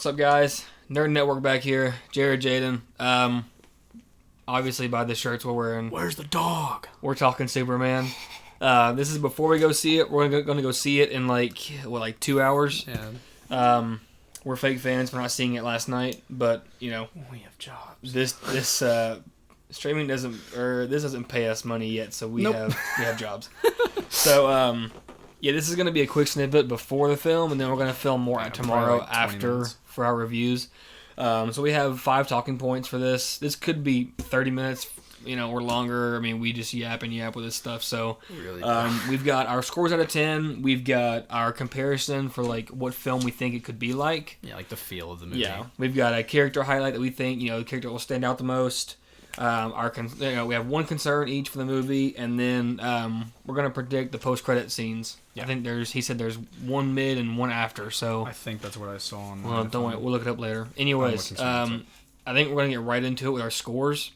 What's up, guys? Nerd Network back here. Jared, Jaden. Obviously by the shirts we're wearing, Where's the dog? we're talking Superman. This is before we go see it. We're going to go see it in like 2 hours. Yeah. We're fake fans. We're not seeing it last night, but you know, We have jobs. this streaming doesn't pay us money yet, so we have jobs. So yeah, this is going to be a quick snippet before the film, and then we're going to film more tomorrow like 20 after minutes. for our reviews. So we have 5 talking points for this. This could be 30 minutes, or longer. I mean, we just yap with this stuff. So Really? we've got our scores out of 10. We've got our comparison for like what film we think it could be like. Yeah, like the feel of the movie. Yeah, we've got a character highlight that we think the character will stand out the most. We have one concern each for the movie, and then we're gonna predict the post-credit scenes. Yeah. I think he said there's one mid and one after. So I think that's what I saw on. well, don't worry, we'll look it up later. Anyways, looking I think we're gonna get right into it with our scores,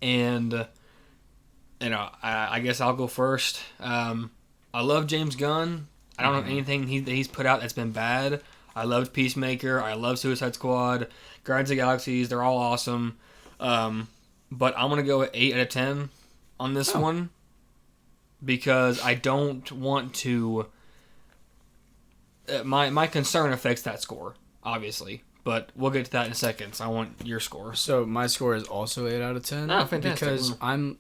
and I guess I'll go first. I love James Gunn. I don't know anything he's put out that's been bad. I loved Peacemaker. I love Suicide Squad, Guardians of the Galaxies. They're all awesome. But I'm gonna go at 8 out of 10 on this one because I don't want to. My concern affects that score, obviously, but we'll get to that in a second. So I want your score. So my score is also 8 out of 10. Oh, fantastic. Because I'm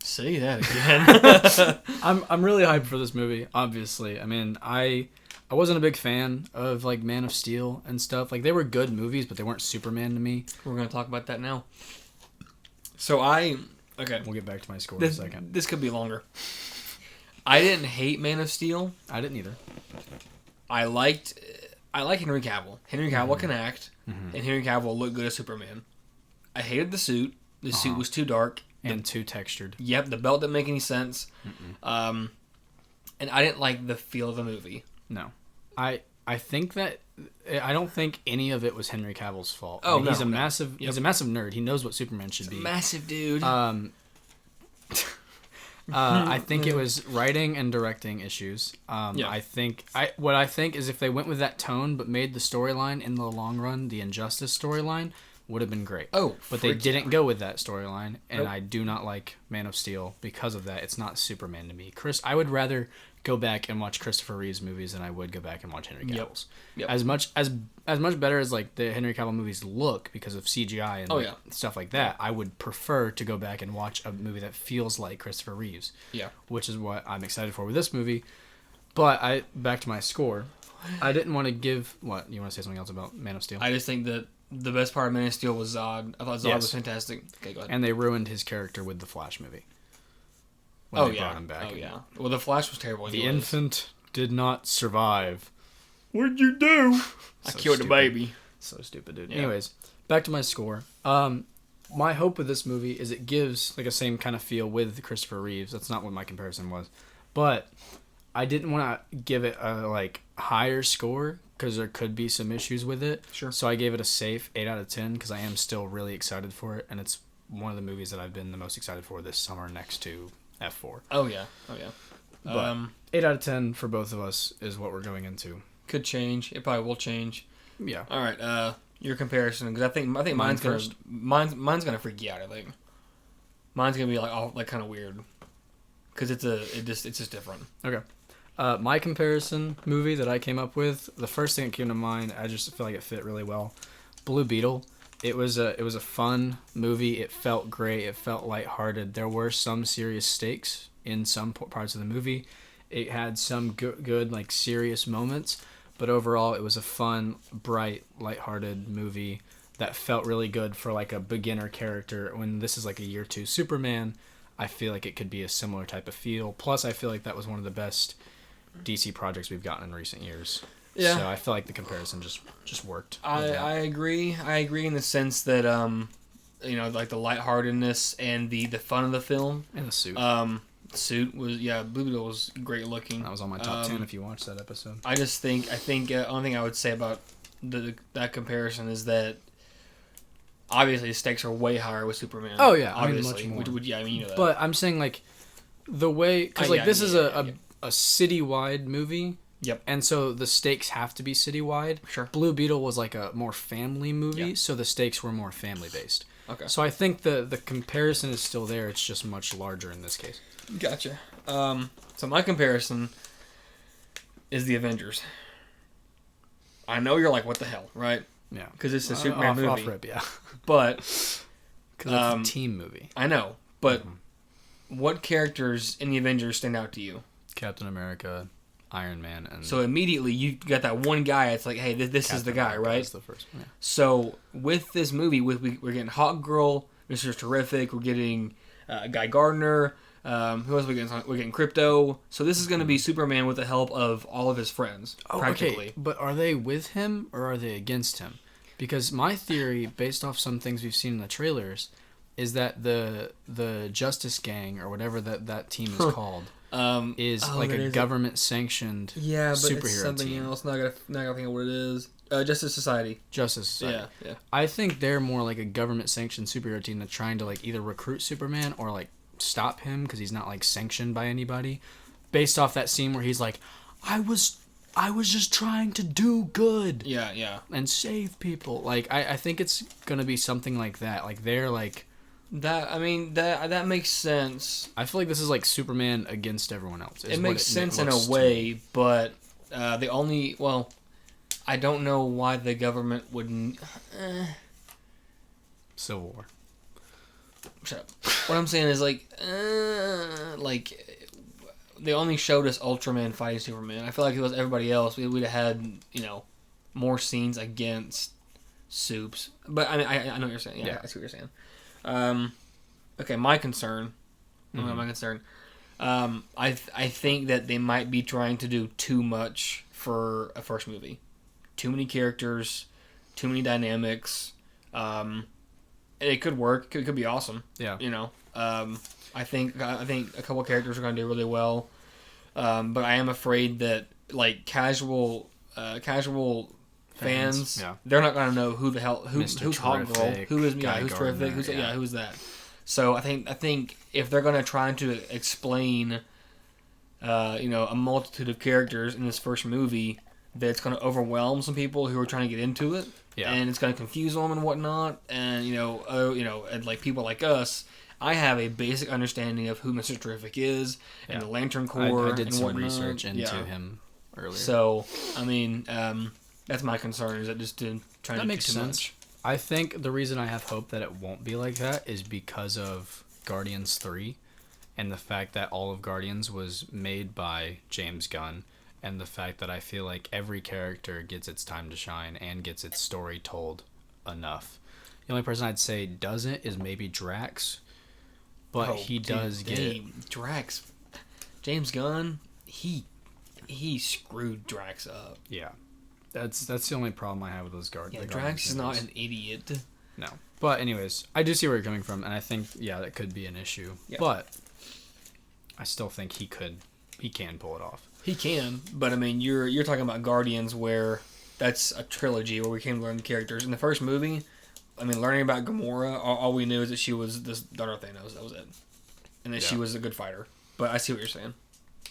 Say that again. I'm really hyped for this movie. Obviously, I mean I wasn't a big fan of like Man of Steel and stuff. Like they were good movies, but they weren't Superman to me. We're gonna talk about that now. So okay. We'll get back to my score in a second. This could be longer. I didn't hate Man of Steel. I didn't either. I like Henry Cavill. Henry Cavill can act, and Henry Cavill looked good as Superman. I hated the suit. The suit was too dark. And too textured. Yep, the belt didn't make any sense. And I didn't like the feel of the movie. No. I think that I don't think any of it was Henry Cavill's fault. Oh, I mean, no, he's a no. massive Yep. he's a massive nerd. He knows what Superman should be. Massive dude. I think it was writing and directing issues. Yeah. I think is if they went with that tone but made the storyline in the long run the Injustice storyline would have been great. Oh, but they freak didn't go with that storyline, and Nope. I do not like Man of Steel because of that. It's not Superman to me. I would rather go back and watch Christopher Reeve's movies than I would go back and watch Henry Cavill's. Yep. As much better as like the Henry Cavill movies look because of CGI and stuff like that, I would prefer to go back and watch a movie that feels like Christopher Reeve's. Yeah. Which is what I'm excited for with this movie. But back to my score. I didn't want to give what you want to say something else about Man of Steel. I just think that the best part of Man of Steel was Zod. I thought Zod Yes. was fantastic. Okay, go ahead. And they ruined his character with the Flash movie. When they yeah. brought him back. Oh yeah. Well, the Flash was terrible. The anyways. infant did not survive. What'd you do? I So killed the stupid. baby. So stupid, dude. Yeah. Anyways, back to my score. My hope with this movie is it gives like a same kind of feel with Christopher Reeves. That's not what my comparison was, but I didn't want to give it a like higher score because there could be some issues with it. Sure. So I gave it a safe 8 out of 10 because I am still really excited for it, and it's one of the movies that I've been the most excited for this summer next to F4. Oh yeah. But 8 out of 10 for both of us is what we're going into. Could change. It probably will change. Yeah. All right. Your comparison, because I think mine's gonna first. mine's gonna freak you out. I think mine's gonna be like kind of weird, because it's just different. Okay. My comparison movie that I came up with, the first thing that came to mind, I just feel like it fit really well. Blue Beetle. It was a fun movie. It felt great. It felt lighthearted. There were some serious stakes in some parts of the movie. It had some good like serious moments, but overall it was a fun, bright, lighthearted movie that felt really good for like a beginner character. When this is like a year 2 Superman, I feel like it could be a similar type of feel. Plus, I feel like that was one of the best DC projects we've gotten in recent years. Yeah. So I feel like the comparison just worked. I agree. I agree in the sense that like the lightheartedness and the fun of the film. And the suit. Suit was Blue Beetle was great looking. That was on my top 10 if you watched that episode. I think only thing I would say about that comparison is that obviously the stakes are way higher with Superman. Oh, yeah. Obviously. I mean, much more. You know But I'm saying, like, the way... Because, like, this is a citywide movie, Yep. And so the stakes have to be citywide. Sure. Blue Beetle was like a more family movie, Yep. so the stakes were more family based. Okay. So I think the comparison is still there. It's just much larger in this case. Gotcha. So my comparison is the Avengers. I know you're like, what the hell, right? Yeah. Because it's a Superman movie. Off rip, yeah. But Because it's a team movie. I know. But what characters in the Avengers stand out to you? Captain America, Iron Man, and So immediately you got that one guy. It's like, hey, this is the guy, America right? is the first one, yeah. So with this movie, we're getting Hawk Girl, Mr. Terrific. We're getting Guy Gardner. Who else are we getting? We're getting Crypto. So this is going to be Superman with the help of all of his friends, practically. Okay, but are they with him or are they against him? Because my theory, based off some things we've seen in the trailers, is that the Justice Gang or whatever that team is called is like a government sanctioned superhero it's something team. else. Not gonna think of what it is. Justice Society. Justice Society. Yeah. I think they're more like a government sanctioned superhero team that's trying to like either recruit Superman or like stop him because he's not like sanctioned by anybody. Based off that scene where he's like, I was just trying to do good. Yeah. And save people. Like I think it's gonna be something like that. Like they're like That makes sense. I feel like this is like Superman against everyone else. It makes sense in a way, but I don't know why the government wouldn't. Civil War. Shut up. What I'm saying is like they only showed us Ultraman fighting Superman. I feel like if it was everybody else, we'd have had more scenes against Supes. But I mean, I know what you're saying. Yeah, I see what you're saying. Okay, my concern. My concern. I think that they might be trying to do too much for a first movie. Too many characters, too many dynamics. It could work. It could be awesome. Yeah. I think a couple characters are going to do really well. But I am afraid that like casual fans, they're not going to know who the hell who's Hawk Girl, who's Terrific, who's that. So I think if they're going to try to explain a multitude of characters in this first movie, that's going to overwhelm some people who are trying to get into it. Yeah. And it's going to confuse them and whatnot. And and like people like us, I have a basic understanding of who Mr. Terrific is and the Lantern Corps. I did and some whatnot. research into him earlier. So I mean, that's my concern, is that just trying to makes do too sense. much. I think the reason I have hope that it won't be like that is because of Guardians 3 and the fact that all of Guardians was made by James Gunn. And the fact that I feel like every character gets its time to shine and gets its story told enough. The only person I'd say doesn't is maybe Drax, but he does get Drax. James Gunn, he screwed Drax up. Yeah, that's the only problem I have with those Guardians. Yeah, Drax is not an idiot. No, but anyways, I do see where you're coming from, and I think that could be an issue. Yeah. But I still think he can pull it off. He can, but I mean, you're talking about Guardians, where that's a trilogy where we came to learn the characters. In the first movie, I mean, learning about Gamora, all we knew is that she was this daughter of Thanos. That was it, and that she was a good fighter. But I see what you're saying.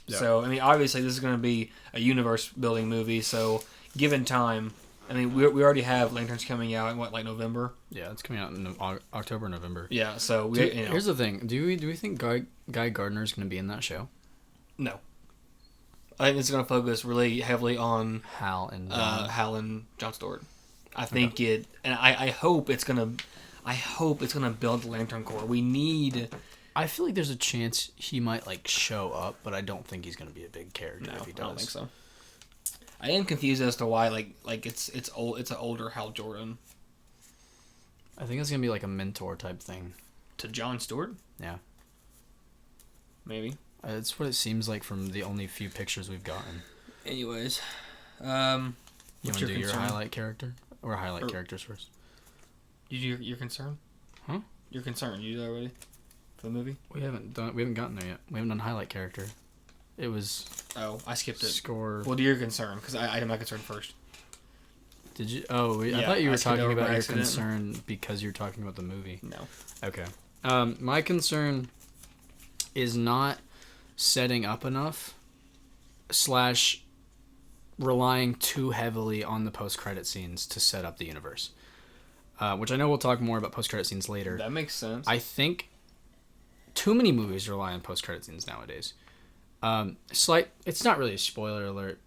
Yeah. So I mean, obviously, this is going to be a universe building movie. So given time, I mean, we already have Lanterns coming out in November. Yeah, it's coming out in October, November. Yeah. So here's the thing: do we think Guy Gardner is going to be in that show? No. I think it's going to focus really heavily on Hal and John Stewart. I think I hope it's going to build the Lantern Corps. We need. I feel like there's a chance he might show up, but I don't think he's going to be a big character if he does. I don't think so. I am confused as to why it's an older Hal Jordan. I think it's going to be like a mentor type thing to John Stewart. Yeah. Maybe. It's what it seems like from the only few pictures we've gotten. Anyways, you want to do your highlight character or highlight characters first? You do your concern? Huh? Your concern? You do that already for the movie? We haven't gotten there yet. We haven't done highlight character. It was. Oh, I skipped it. Score. Well, do your concern because I did my concern first. Did you? Oh, I thought you were talking about your concern because you're talking about the movie. No. Okay. My concern is not setting up enough / relying too heavily on the post-credit scenes to set up the universe. Which I know we'll talk more about post-credit scenes later. That makes sense. I think too many movies rely on post-credit scenes nowadays. It's not really a spoiler alert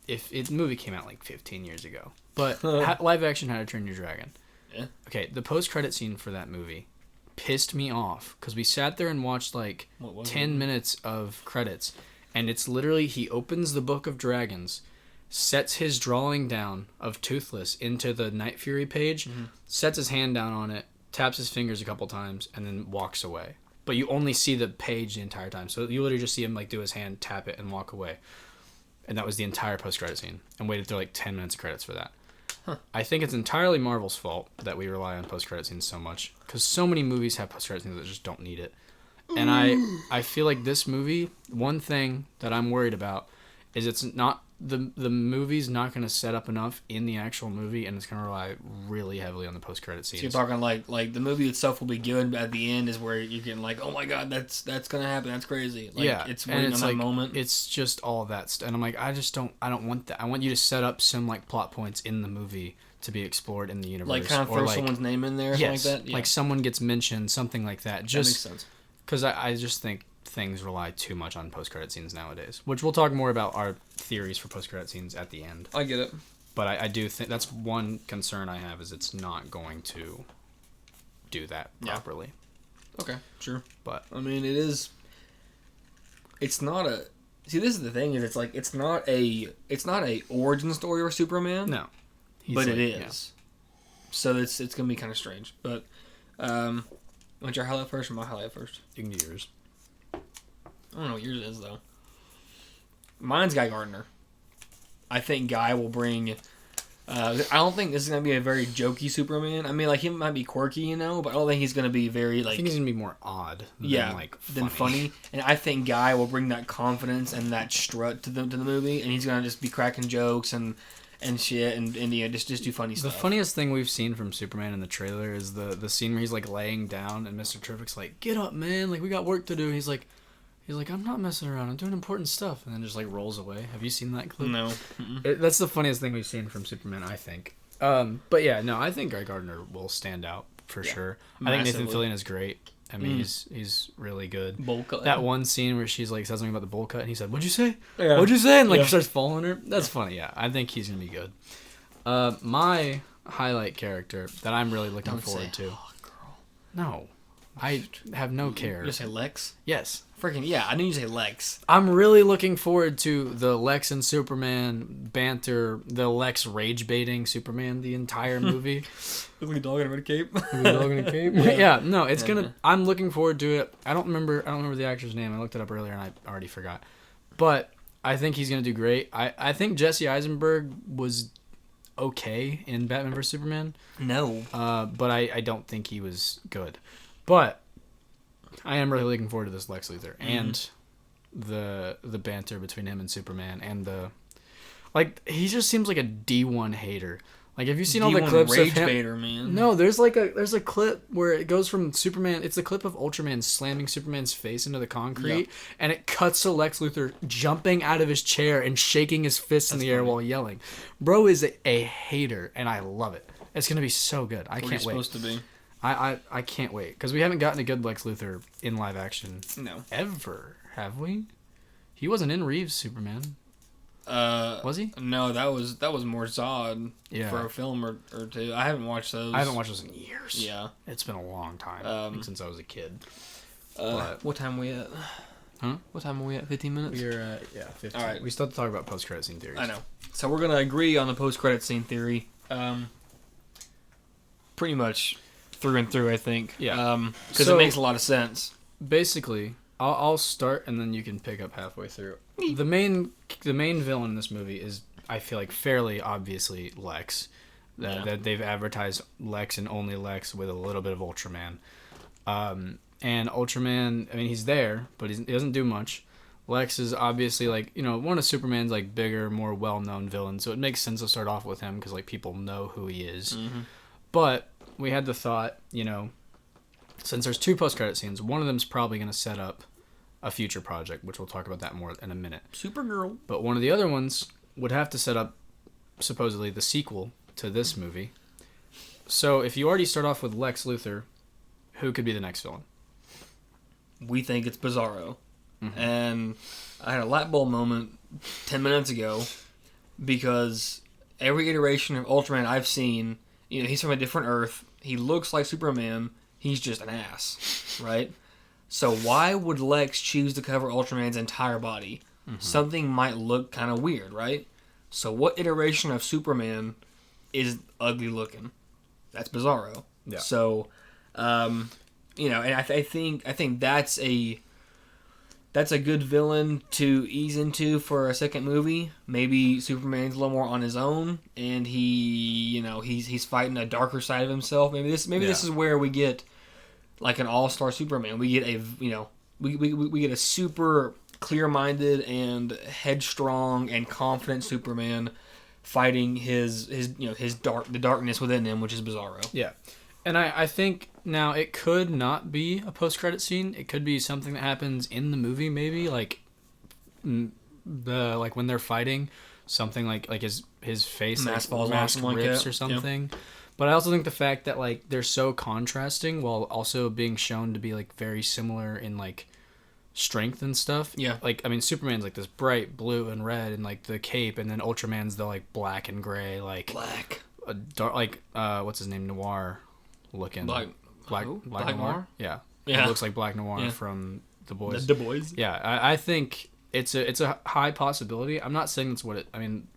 if the movie came out like 15 years ago. But live action How to Train Your Dragon. Yeah. Okay, the post-credit scene for that movie pissed me off because we sat there and watched like 10 minutes of credits, and it's literally he opens the Book of Dragons, sets his drawing down of Toothless into the Night Fury page, sets his hand down on it, taps his fingers a couple times, and then walks away. But you only see the page the entire time, so you literally just see him like do his hand, tap it, and walk away. And that was the entire post-credit scene, and waited through like 10 minutes of credits for that. I think it's entirely Marvel's fault that we rely on post-credit scenes so much, because so many movies have post-credit scenes that just don't need it. And I feel like this movie, one thing that I'm worried about is it's not the movie's not going to set up enough in the actual movie, and it's going to rely really heavily on the post-credit scenes. So you're talking like the movie itself will be good, but at the end is where you're getting like, oh my god, that's going to happen. That's crazy. Like, yeah, it's waiting on that moment. It's just all of that and I'm like, I don't want that. I want you to set up some like plot points in the movie to be explored in the universe. Like kind of throw someone's name in there or something like that? Yeah. Like someone gets mentioned, something like that. Just, that makes sense. Because I just think things rely too much on post-credit scenes nowadays, which we'll talk more about our theories for post-credit scenes at the end. I get it. But I do think that's one concern I have is it's not going to do that properly. Okay, sure. But I mean, it's not a... See, this is the thing, is it's not a origin story for Superman. No. But it is. Yeah. So it's going to be kind of strange. But, want your highlight first or my highlight first? You can do yours. I don't know what yours is, though. Mine's Guy Gardner. I think Guy will bring... I don't think this is going to be a very jokey Superman. I mean, like, he might be quirky, but I don't think he's going to be very, like... I think he's going to be more odd than funny. And I think Guy will bring that confidence and that strut to the movie, and he's going to just be cracking jokes and shit, and just do funny stuff. The funniest thing we've seen from Superman in the trailer is the scene where he's, like, laying down, and Mr. Terrific's like, get up, man, like, we got work to do. He's like, I'm not messing around. I'm doing important stuff. And then just, like, rolls away. Have you seen that clip? No. That's the funniest thing we've seen from Superman, I think. But, yeah, no, I think Guy Gardner will stand out for sure. Massively. I think Nathan Fillion is great. I mean, he's really good. Bowl cut. That one scene where she's, like, says something about the bowl cut, and he said, what'd you say? Yeah. What'd you say? And, like, starts following her. That's funny, yeah. I think he's going to be good. My highlight character that I'm really looking forward to. Oh, girl. No. I have no care. You just say Lex? Yes. Freaking, yeah, I knew you say Lex. I'm really looking forward to the Lex and Superman banter, the Lex rage baiting Superman the entire movie. Look like a dog in a red cape. Yeah, no, it's gonna. I'm looking forward to it. I don't remember the actor's name. I looked it up earlier and I already forgot. But I think he's gonna do great. I think Jesse Eisenberg was okay in Batman vs Superman. No. But I don't think he was good. But I am really looking forward to this Lex Luthor and the banter between him and Superman and he just seems like a D1 hater. Like, have you seen all the clips rage of him? Baiter, man. No, there's a clip where it goes from Superman. It's a clip of Ultraman slamming Superman's face into the concrete, and it cuts to Lex Luthor jumping out of his chair and shaking his fists in the air while yelling. Bro is a hater, and I love it. It's gonna be so good. I can't wait. Supposed to be. I can't wait because we haven't gotten a good Lex Luthor in live action. No. Ever, have we? He wasn't in Reeves' Superman. Was he? No, that was more Zod for a film or two. I haven't watched those. I haven't watched those in years. Yeah. It's been a long time. I think since I was a kid. What time are we at? Huh? What time are we at? 15 minutes? We're at 15. All right. We still have to talk about post-credit scene theories. I know. So we're going to agree on the post-credit scene theory. Pretty much through and through, I think. Yeah. Because it makes a lot of sense. Basically, I'll start and then you can pick up halfway through. The main villain in this movie is, I feel like, fairly obviously Lex. That they've advertised Lex and only Lex with a little bit of Ultraman. And Ultraman, I mean, he's there, but he doesn't do much. Lex is obviously, like, one of Superman's, like, bigger, more well-known villains, so it makes sense to start off with him because, like, people know who he is. Mm-hmm. But we had the thought, since there's two post-credit scenes, one of them's probably going to set up a future project, which we'll talk about that more in a minute. Supergirl. But one of the other ones, would have to set up supposedly the sequel to this movie. So if you already start off with Lex Luthor, who could be the next villain? We think it's Bizarro. And I had a light bulb moment 10 minutes ago because every iteration of Ultraman I've seen, he's from a different Earth. He looks like Superman. He's just an ass, right? So why would Lex choose to cover Ultraman's entire body? Something might look kind of weird, right? So what iteration of Superman is ugly looking? That's Bizarro. Yeah. So, and I think that's a good villain to ease into for a second movie. Maybe Superman's a little more on his own, and he's fighting a darker side of himself. Maybe this is where we get like an all-star Superman. We get we get a super clear-minded and headstrong and confident Superman fighting the darkness within him, which is Bizarro. Yeah. And I think now it could not be a post-credit scene. It could be something that happens in the movie, maybe like when they're fighting, something like his face mask rips or something. Yeah. But I also think the fact that like they're so contrasting while also being shown to be like very similar in like strength and stuff. Yeah. Like I mean, Superman's like this bright blue and red and like the cape, and then Ultraman's the like black and gray, like black, a dark, like what's his name, Noir looking. Black Noir? Yeah. Yeah. It looks like Black Noir from The Boys. The Boys. Yeah, I think it's a high possibility. I'm not saying it's what it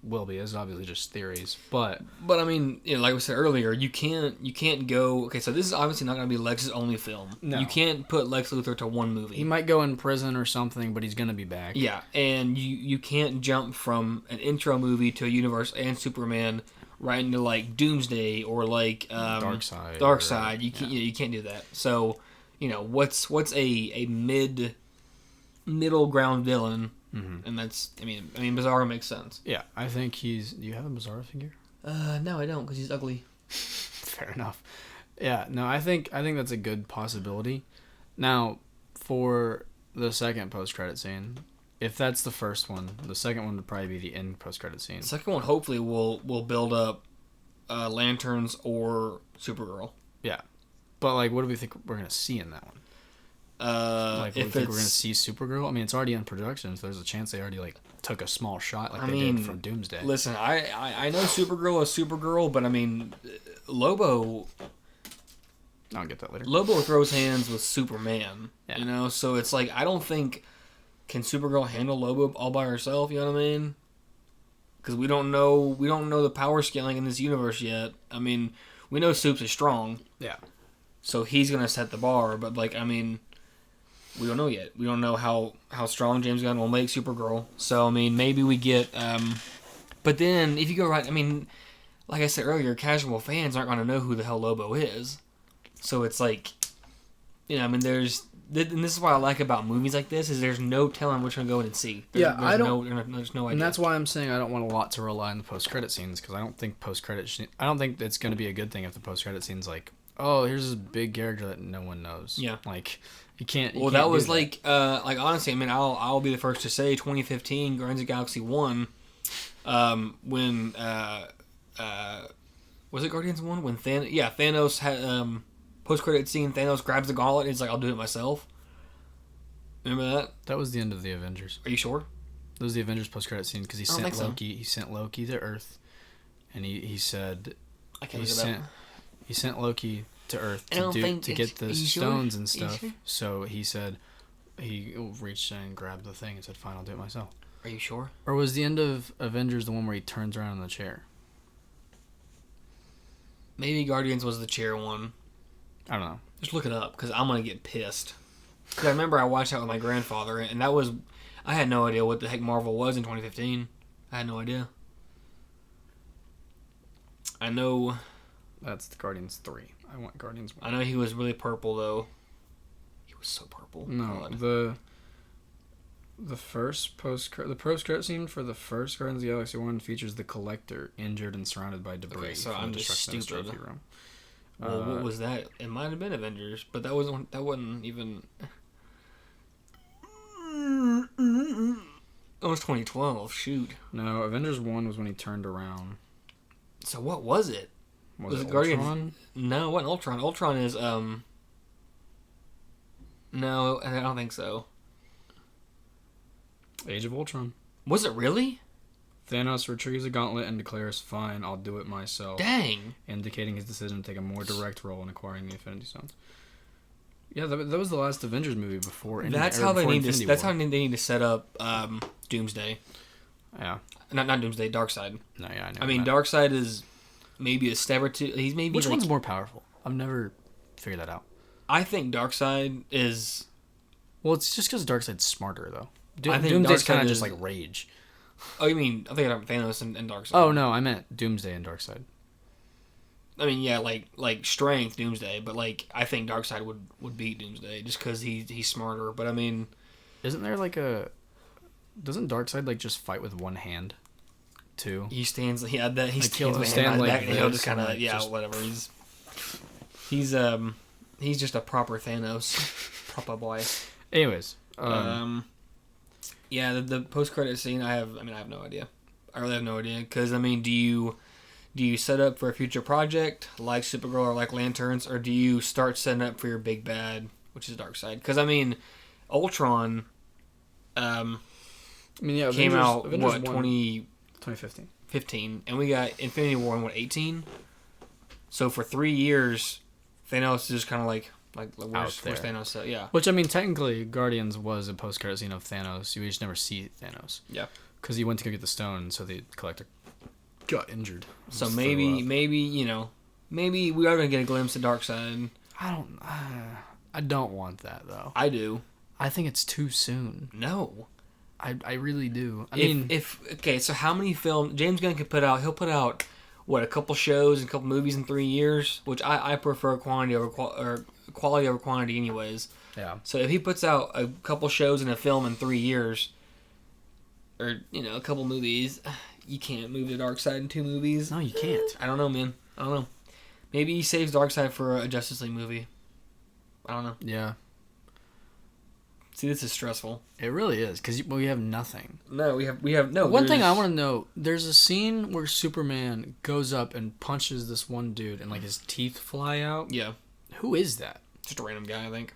will be. It's obviously just theories, but I mean, like we said earlier, you can't go. Okay, so this is obviously not going to be Lex's only film. No. You can't put Lex Luthor to one movie. He might go in prison or something, but he's going to be back. Yeah, and you can't jump from an intro movie to a universe and Superman right into like Doomsday or like Darkseid. You can't do that. So, what's a middle ground villain, and that's I mean Bizarro makes sense. Yeah, I think he's. Do you have a Bizarro figure? No, I don't, because he's ugly. Fair enough. Yeah, no, I think that's a good possibility. Now, for the second post-credit scene, if that's the first one, the second one would probably be the end post-credit scene. The second one hopefully will build up Lanterns or Supergirl. Yeah, but like, what do we think we're gonna see in that one? Like, do we think we're gonna see Supergirl? I mean, it's already in production, so there's a chance they already like took a small shot like they did from Doomsday. Listen, I know Supergirl is Supergirl, but I mean, Lobo. I'll get that later. Lobo throws hands with Superman. Yeah. So it's like I don't think can Supergirl handle Lobo all by herself. You know what I mean? Because we don't know the power scaling in this universe yet. I mean, we know Supes is strong. Yeah. So he's gonna set the bar, but like I mean, we don't know yet. We don't know how strong James Gunn will make Supergirl. So I mean, maybe we get. But then if you go right, I mean, like I said earlier, casual fans aren't gonna know who the hell Lobo is. So it's like, I mean, and this is what I like about movies like this is there's no telling which one to go in and see. There's no idea. And that's why I'm saying I don't want a lot to rely on the post-credit scenes, because I don't think I don't think it's going to be a good thing if the post-credit scene's like, oh, here's this big character that no one knows. Yeah. Like, you can't. Well, that was like honestly, I mean, I'll be the first to say 2015 Guardians of the Galaxy 1, when was it Guardians 1 when Thanos had post-credit scene, Thanos grabs the gauntlet and he's like, I'll do it myself. Remember that? That was the end of the Avengers. Are you sure? That was the Avengers post-credit scene because he sent Loki. So. He sent Loki to Earth, and he said he sent Loki to Earth to get the stones and stuff. Sure? So he said he reached in and grabbed the thing and said, "Fine, I'll do it myself." Are you sure? Or was the end of Avengers the one where he turns around in the chair? Maybe Guardians was the chair one. I don't know. Just look it up, because I'm going to get pissed. Because I remember I watched that with my grandfather, and that was... I had no idea what the heck Marvel was in 2015. I had no idea. I know... That's the Guardians 3. I want Guardians 1. I know he was really purple, though. He was so purple. No, God. the post-credit scene for the first Guardians of the Galaxy 1 features the Collector injured and surrounded by debris. Okay, so I'm just stupid. Room. Well, what was that? It might have been Avengers, but that wasn't even. It was 2012. Shoot. No, Avengers 1 was when he turned around. So what was it? Was it Guardians? Ultron? No, it wasn't Ultron. Ultron is No, I don't think so. Age of Ultron. Was it really? Thanos retrieves a gauntlet and declares, "Fine, I'll do it myself," Dang. indicating his decision to take a more direct role in acquiring the Infinity Stones. Yeah, that was the last Avengers movie before. That's how they need to. That's how they need to set up Doomsday. Yeah. Not Doomsday. Darkseid. No, yeah, I know. I mean, Darkseid is maybe a step or two. He's maybe. Which one's more powerful? I've never figured that out. I think Darkseid is. Well, it's just because Darkseid's smarter, though. I think Doomsday's kind Darkseid of is- just like rage. Oh, you mean I think I'm Thanos and Darkseid. Oh no, I meant Doomsday and Darkseid. I mean, yeah, like strength Doomsday, but like I think Darkseid would beat Doomsday just because he's smarter. But I mean, Isn't there like doesn't Darkseid like just fight with one hand, too? he stands. Yeah, that he Like, stands. he'll with stand hand like back and he'll this just kind and, of like, yeah, just- whatever. He's just a proper Thanos, proper boy. Anyways, Yeah, the post credit scene. I have no idea. I really have no idea because I mean, do you set up for a future project like Supergirl or like Lanterns, or do you start setting up for your big bad, which is Darkseid? Because I mean, Ultron I mean, yeah, came out Avengers what 1, 2015, 2015. and we got Infinity War in what 18. So for 3 years, Thanos is just kind of like where's Thanos at? Yeah. Which, I mean, technically, Guardians was a post-credit scene of Thanos. You just never see Thanos. Yeah. Because he went to go get the stone, so the Collector got injured. So Just maybe threw up. maybe we are gonna get a glimpse of Darkseid. I don't want that, though. I do. I think it's too soon. No. I really do. If okay, so how many films James Gunn could put out? He'll put out what, a couple shows and a couple movies in 3 years, which I prefer quality over quantity, anyways. Yeah. So if he puts out a couple shows and a film in 3 years, or a couple movies, you can't move the Darkseid in 2 movies. No, you can't. I don't know, man. I don't know. Maybe he saves Darkseid for a Justice League movie. I don't know. Yeah. See, this is stressful. It really is, because we have nothing. No, we have no. One thing I want to know, there's a scene where Superman goes up and punches this one dude and like his teeth fly out. Yeah, Who is that? just a random guy, I think.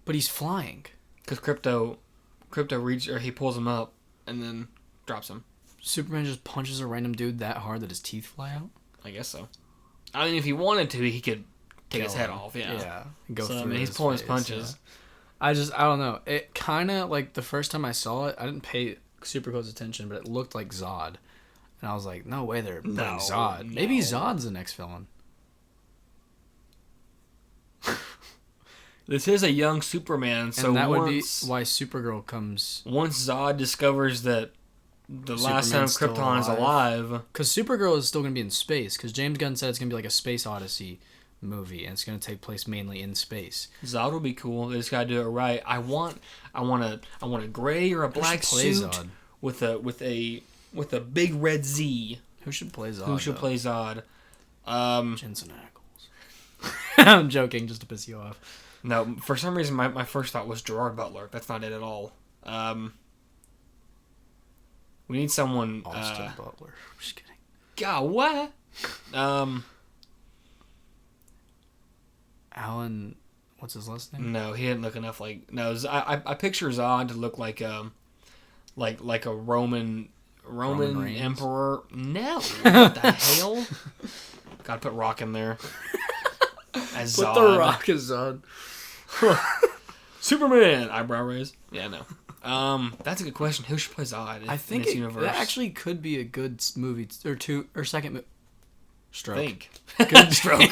But he's flying. Because Crypto reaches, or he pulls him up and then drops him. Superman just punches a random dude that hard that his teeth fly out? I guess so. I mean, if he wanted to, he could take his Kill head him. off. Yeah. Yeah. Go So, I through mean, he's his pulling his face, punches. yeah. I don't know. It kind of, like, the first time I saw it, I didn't pay super close attention, but it looked like Zod. And I was like, no way they're putting Zod. Maybe Zod's the next villain. This is a young Superman, so And that would be once, why Supergirl comes... once Zod discovers that the last son of Superman's still Krypton is alive, Because Supergirl is still going to be in space, because James Gunn said it's going to be like a Space Odyssey movie, and it's going to take place mainly in space. Zod will be cool. They just gotta do it right. I want a gray or a black Who should play suit Zod? with a big red Z. Who should play Zod? Who should though? play Zod? Jensen Ackles. I'm joking, just to piss you off. No, for some reason my first thought was Gerard Butler. That's not it at all. We need someone. Austin Butler. I'm just kidding. God, what? Alan, what's his last name? No, he didn't look enough like. No, I picture Zod to look like a Roman Reigns? emperor. No, what the hell? Gotta put Rock in there. As Put Zod. the Rock as Zod. Superman eyebrow raise. Yeah, no. That's a good question. Who should play Zod I think in this universe? that actually could be a good movie or second movie. Stroke. Think. Good Stroke.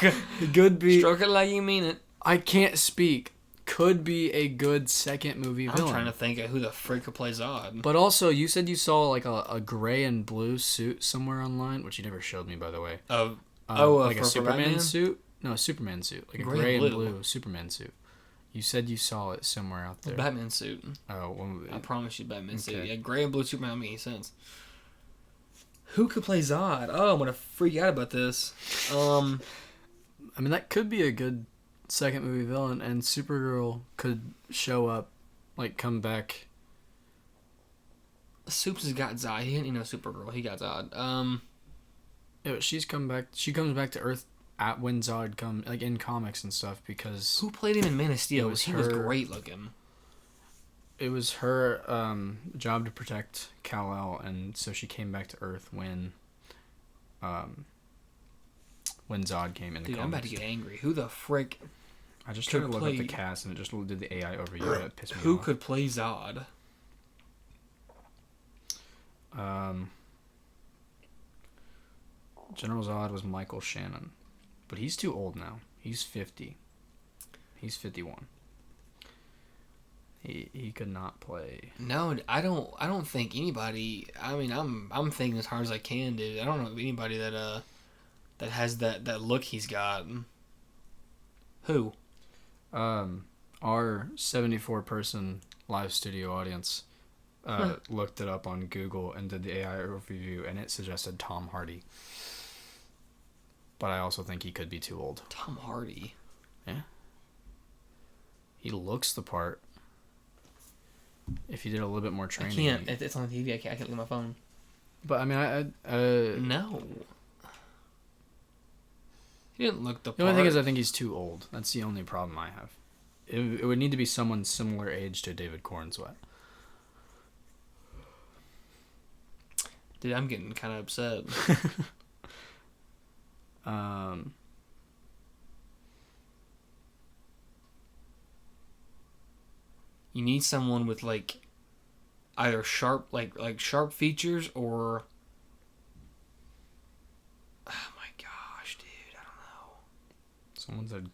Could be. Stroke it like you mean it. I can't speak. Could be a good second movie I'm villain. trying to think of who the frick could play Zod. But also, you said you saw like a gray and blue suit somewhere online, which you never showed me, by the way. Like a for Superman Batman? suit? No, a Superman suit. Like a Gray gray and and blue. blue Superman suit. You said you saw it somewhere out there. Batman suit. Oh, well, I promise you, Batman suit. Okay. Yeah, gray and blue Superman don't make any sense. Who could play Zod? Oh, I'm gonna freak out about this. I mean, that could be a good second movie villain, and Supergirl could show up, like come back Soups has got Zod. He didn't know Supergirl. He got Zod. Yeah, but she's come back. She comes back to Earth at when Zod like in comics and stuff because who played him in Man of Steel? was He was her- great looking. it was her job to protect Kal-El, and so she came back to Earth when Zod came in the Dude, comics. I'm about to get angry. Who the frick? I just tried to could look up play- the cast, and it just did the AI overview. And it pissed me Who off. could play Zod? General Zod was Michael Shannon, but he's too old now. He's 50. He's 51. He could not play. No, I don't think anybody. I mean, I'm thinking as hard as I can, dude. I don't know of anybody that has that look he's got. Who? Our 74-person live studio audience looked it up on Google and did the AI overview, and it suggested Tom Hardy. But I also think he could be too old. Tom Hardy. Yeah. He looks the part. If he did a little bit more I training. can't. It's on TV. I can't look at my phone. But I mean, No. He didn't look the part. the only thing is I think he's too old. That's the only problem I have. It would need to be someone similar age to David Cornsweet. Dude, I'm getting kind of upset. You need someone with like either sharp like sharp features or oh my gosh, dude, I don't know. Someone said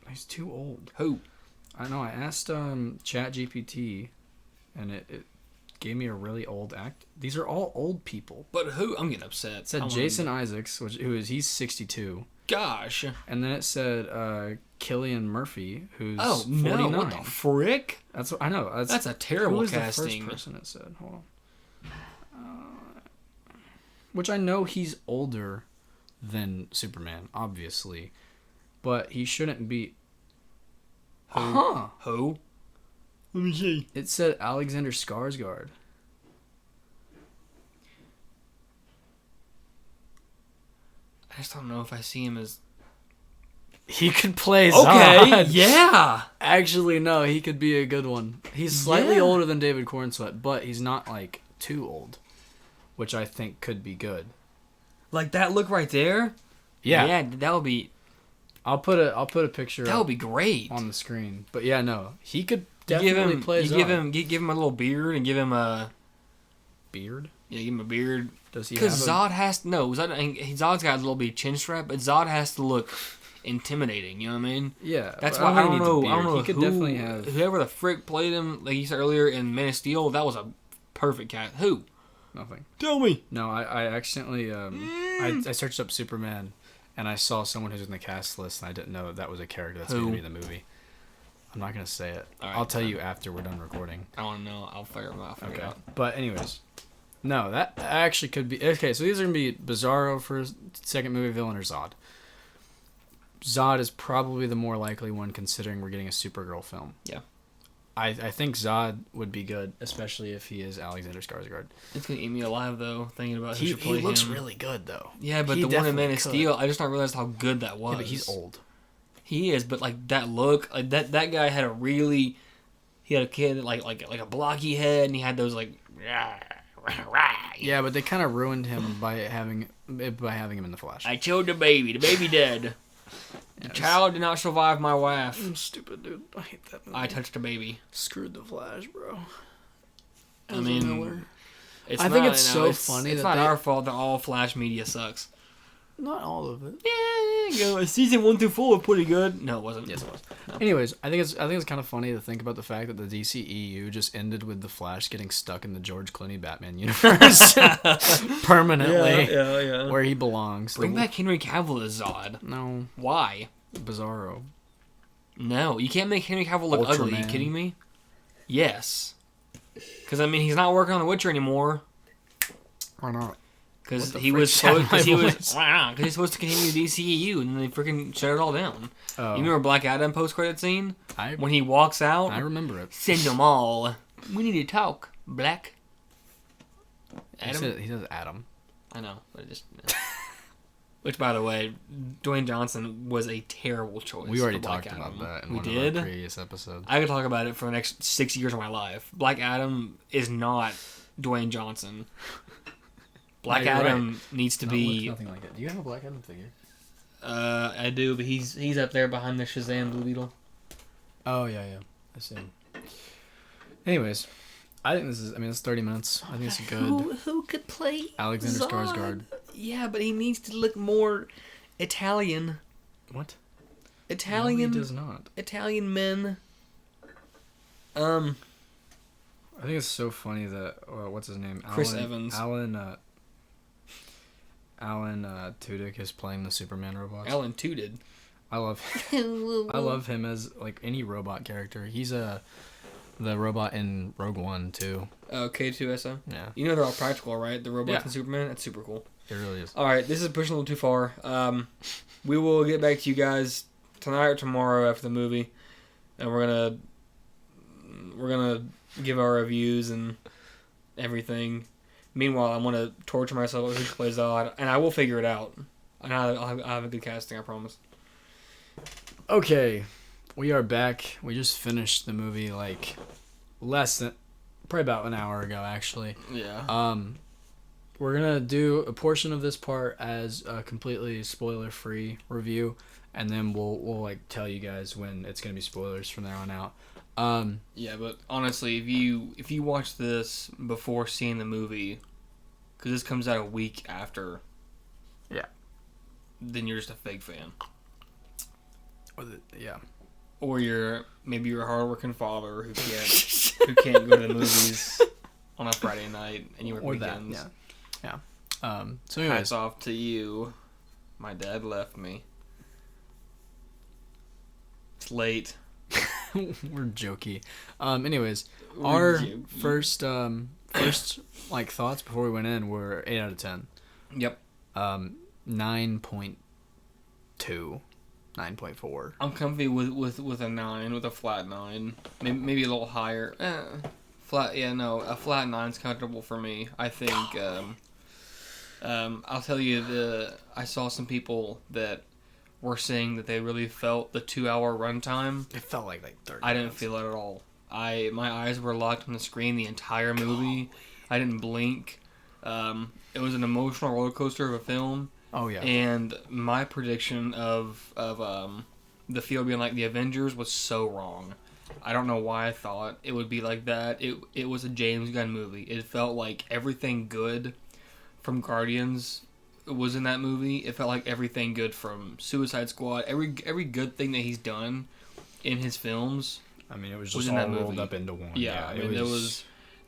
he's too old. Who? I know. I asked ChatGPT, and it gave me a really old act. These are all old people. But who? I'm getting upset. It said Jason Isaacs, he's 62, Gosh. and then it said Cillian Murphy, who's Oh 49. no! What the frick? That's what I know. That's a terrible who was casting. the first person it said? Hold on. Which I know he's older than Superman, obviously, but he shouldn't be. Huh? Who? Let me see. It said Alexander Skarsgård. I just don't know if I see him as. He could play Okay. Zod. Yeah. Actually, no, he could be a good one. He's slightly Yeah. older than David Cornsweet, but he's not like too old, which I think could be good. Like that look right there. Yeah, Yeah. That would be. I'll put a picture That up would be great. on the screen. But yeah, no, he could You definitely play Zod. give him a little beard and give him a beard. give him a beard. Does he have? Because Zod has to no. Zod's got a little bit of chin strap, but Zod has to look intimidating. You know what I mean? Yeah, That's but why I think don't he needs a know. I beard. don't know He could who, definitely have whoever the frick played him, like you said earlier in Man of Steel. That was a perfect cast. Who? nothing. Tell me. No, I accidentally I searched up Superman, and I saw someone who's in the cast list, and I didn't know that was a character that's going Who? to be in the movie. I'm not gonna say it. All right, I'll tell fine. you after we're done recording. I want to know. I'll figure him out. Okay. Out. But anyways, no, that actually could be okay. So these are gonna be Bizarro for second movie villain or Zod. Zod is probably the more likely one considering we're getting a Supergirl film. Yeah. I think Zod would be good, especially if he is Alexander Skarsgård. It's gonna eat me alive though, thinking about who He should play looks him. really good though. Yeah, but He the one in Man definitely of could. Steel, I just not realized how good that was. Yeah, but he's old. He is, but like that look, like that guy had a really, he had a kid like a blocky head, and he had those like. Yeah, but they kind of ruined him by having him in the Flash. I killed the baby. The baby dead. The child did not survive my wife. Stupid dude. I hate that movie. I touched a baby. Screwed the Flash, bro. I mean, I think it's so funny it's that not they- our fault that all Flash media sucks. Not all of it. Yeah, there you go. Season 1 through 4 were pretty good. No, it wasn't. Yes, it was. Anyways, I think it's kind of funny to think about the fact that the DCEU just ended with the Flash getting stuck in the George Clooney Batman universe permanently, yeah. where he belongs. Bring back Henry Cavill as Zod. No, Why? Bizarro. No, you can't make Henry Cavill look ugly. Are you Ultraman. kidding me? Yes. Because I mean, he's not working on The Witcher anymore. Why not? Because What the he frick was sound supposed. my Because he voice? was. Because he's supposed to continue the DCEU, and then they freaking shut it all down. Oh, You remember Black Adam post credit scene I when he walks out? remember it. Send them all. We need to talk, Black. Adam? He says Adam. I know, but it just... Which, by the way, Dwayne Johnson was a terrible choice. We already for Black talked Adam. about that in We one did? of our previous episodes. I could talk about it for the next 6 years of my life. Black Adam is not Dwayne Johnson. Black No, you're Adam needs to be... nothing like it. Do you have a Black Adam figure? I do, but he's up there behind the Shazam Blue Beetle. Oh, yeah. I see. Anyways, I think it's 30 minutes. I think it's good. Who could play Alexander Zod? Skarsgård. Yeah, but he needs to look more Italian. What? Italian. No, he does not. Italian men. I think it's so funny that what's his name? Chris Evans. Alan Tudyk is playing the Superman robots. Alan Tudyk. I love him as like any robot character. He's the robot in Rogue One too. K2SO. Yeah. You know they're all practical, right? The robots Yeah. and Superman. That's super cool. It really is. All right, this is pushing a little too far. We will get back to you guys tonight or tomorrow after the movie, and we're gonna give our reviews and everything. Meanwhile, I'm gonna torture myself with who plays Zod, and I will figure it out. And I'll have a good casting, I promise. Okay, we are back. We just finished the movie like probably about an hour ago, actually. Yeah. We're gonna do a portion of this part as a completely spoiler-free review, and then we'll like tell you guys when it's gonna be spoilers from there on out. Yeah, but honestly, if you watch this before seeing the movie, because this comes out a week after, yeah, then you're just a fake fan. Yeah. Or maybe you're a hardworking father who can't go to the movies on a Friday night and you work weekends. That, yeah. So anyways, hats off to you. My dad left me. It's late. We're jokey. Anyways, We're our jokey. first like thoughts before we went in were 8 out of 10. Yep. 9.2, 9.4. I'm comfy with a 9, with a flat 9. Maybe a little higher. Flat. Yeah, no, a flat 9's comfortable for me. I think. I'll tell you, I saw some people that were saying that they really felt the 2-hour runtime. It felt like 30 I didn't minutes. feel it at all. My eyes were locked on the screen the entire movie. I didn't blink. It was an emotional roller coaster of a film. Oh yeah. And my prediction of the field being like the Avengers was so wrong. I don't know why I thought it would be like that. It was a James Gunn movie. It felt like everything good from Guardians was in that movie. It felt like everything good from Suicide Squad. Every good thing that he's done in his films. I mean, it was was just in all that rolled movie. up into one. Yeah, I mean,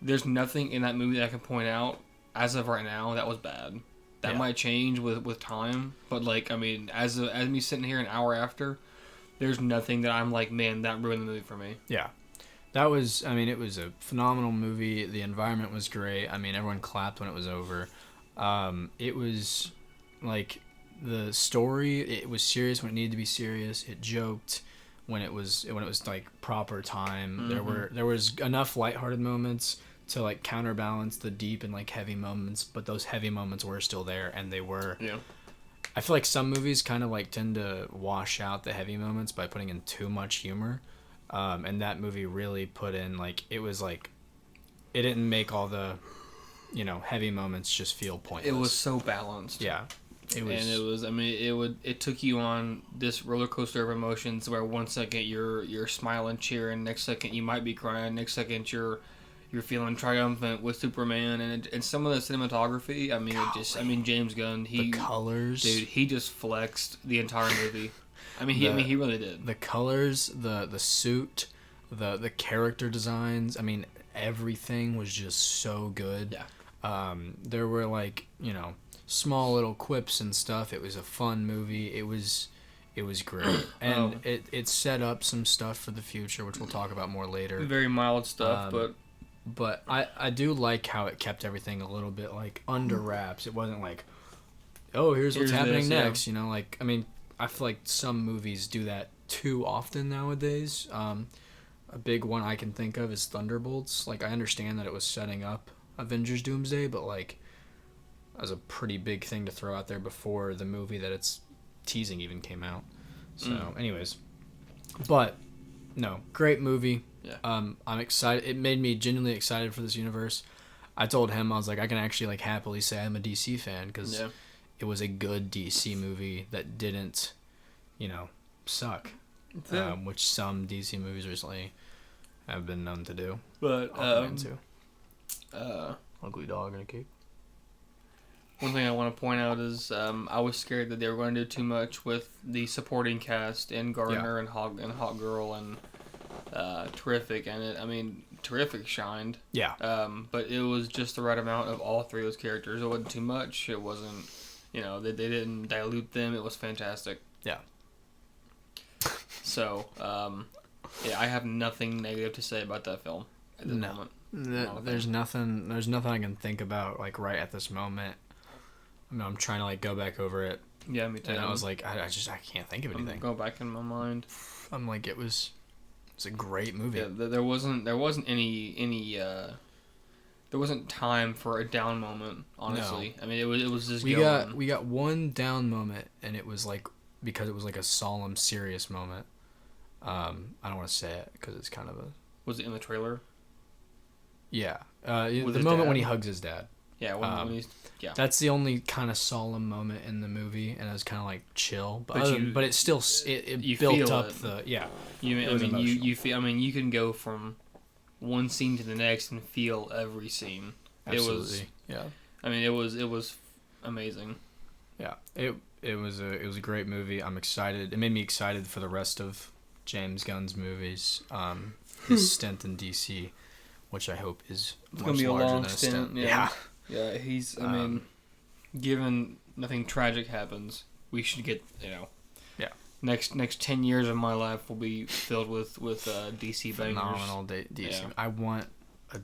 there's nothing in that movie that I can point out as of right now that was bad. That might change with time, but like, I mean, as me sitting here an hour after, there's nothing that I'm like, man, that ruined the movie for me. Yeah. That was, I mean, it was a phenomenal movie. The environment was great. I mean, everyone clapped when it was over. It was like the story, it was serious when it needed to be serious. It joked when it was like proper time. Mm-hmm. There was enough lighthearted moments to like counterbalance the deep and like heavy moments, but those heavy moments were still there, and they were. Yeah. I feel like some movies kind of like tend to wash out the heavy moments by putting in too much humor, and that movie really put in like it was like it didn't make all the heavy moments just feel pointless. It was so balanced. Yeah. I mean, it took you on this roller coaster of emotions where one second you're smiling, cheering, next second you might be crying, next second you're feeling triumphant with Superman, and some of the cinematography. I mean, James Gunn, the colors, dude, he just flexed the entire movie. I mean, he really did. The colors, the suit, the character designs. I mean, everything was just so good. Yeah. There were like small little quips and stuff. It was a fun movie. It was great, and it set up some stuff for the future, which we'll talk about more later. Very mild stuff, but I do like how it kept everything a little bit like under wraps. It wasn't like, oh, here's what's happening next. Yeah. Like, I mean, I feel like some movies do that too often nowadays. A big one I can think of is Thunderbolts. Like, I understand that it was setting up Avengers Doomsday, but like that was a pretty big thing to throw out there before the movie that it's teasing even came out. So, anyways, but no, great movie. Yeah. I'm excited. It made me genuinely excited for this universe. I told him, I was like, I can actually like happily say I'm a DC fan because it was a good DC movie that didn't, suck. Which some DC movies recently have been known to do. But Ugly Dog and a Cape. One thing I want to point out is I was scared that they were going to do too much with the supporting cast in Gardner and Hawk Girl and Terrific, and Terrific shined. Yeah. But it was just the right amount of all three of those characters. It wasn't too much. It wasn't, they didn't dilute them. It was fantastic. Yeah. So, I have nothing negative to say about that film at this moment. There's nothing I can think about like right at this moment. I'm trying to like go back over it. Yeah, me too. And I was like, I can't think of anything. Go back in my mind. I'm like, it's a great movie. Yeah, there wasn't any there wasn't time for a down moment. Honestly, no. It was just we got one down moment, and it was like because it was like a solemn, serious moment. I don't want to say it because it's kind of a. Was it in the trailer? Yeah, the moment when he hugs his dad. Yeah, when he's That's the only kind of solemn moment in the movie, and it was kind of like chill. But it still it built up the You feel. You can go from one scene to the next and feel every scene. Absolutely. It was amazing. Yeah, it was a great movie. I'm excited. It made me excited for the rest of James Gunn's movies. His stint in DC, which I hope is much larger than a stint. Yeah, he's. Given nothing tragic happens, we should get. Next 10 years of my life will be filled with DC bangers. Phenomenal DC. Yeah. I want a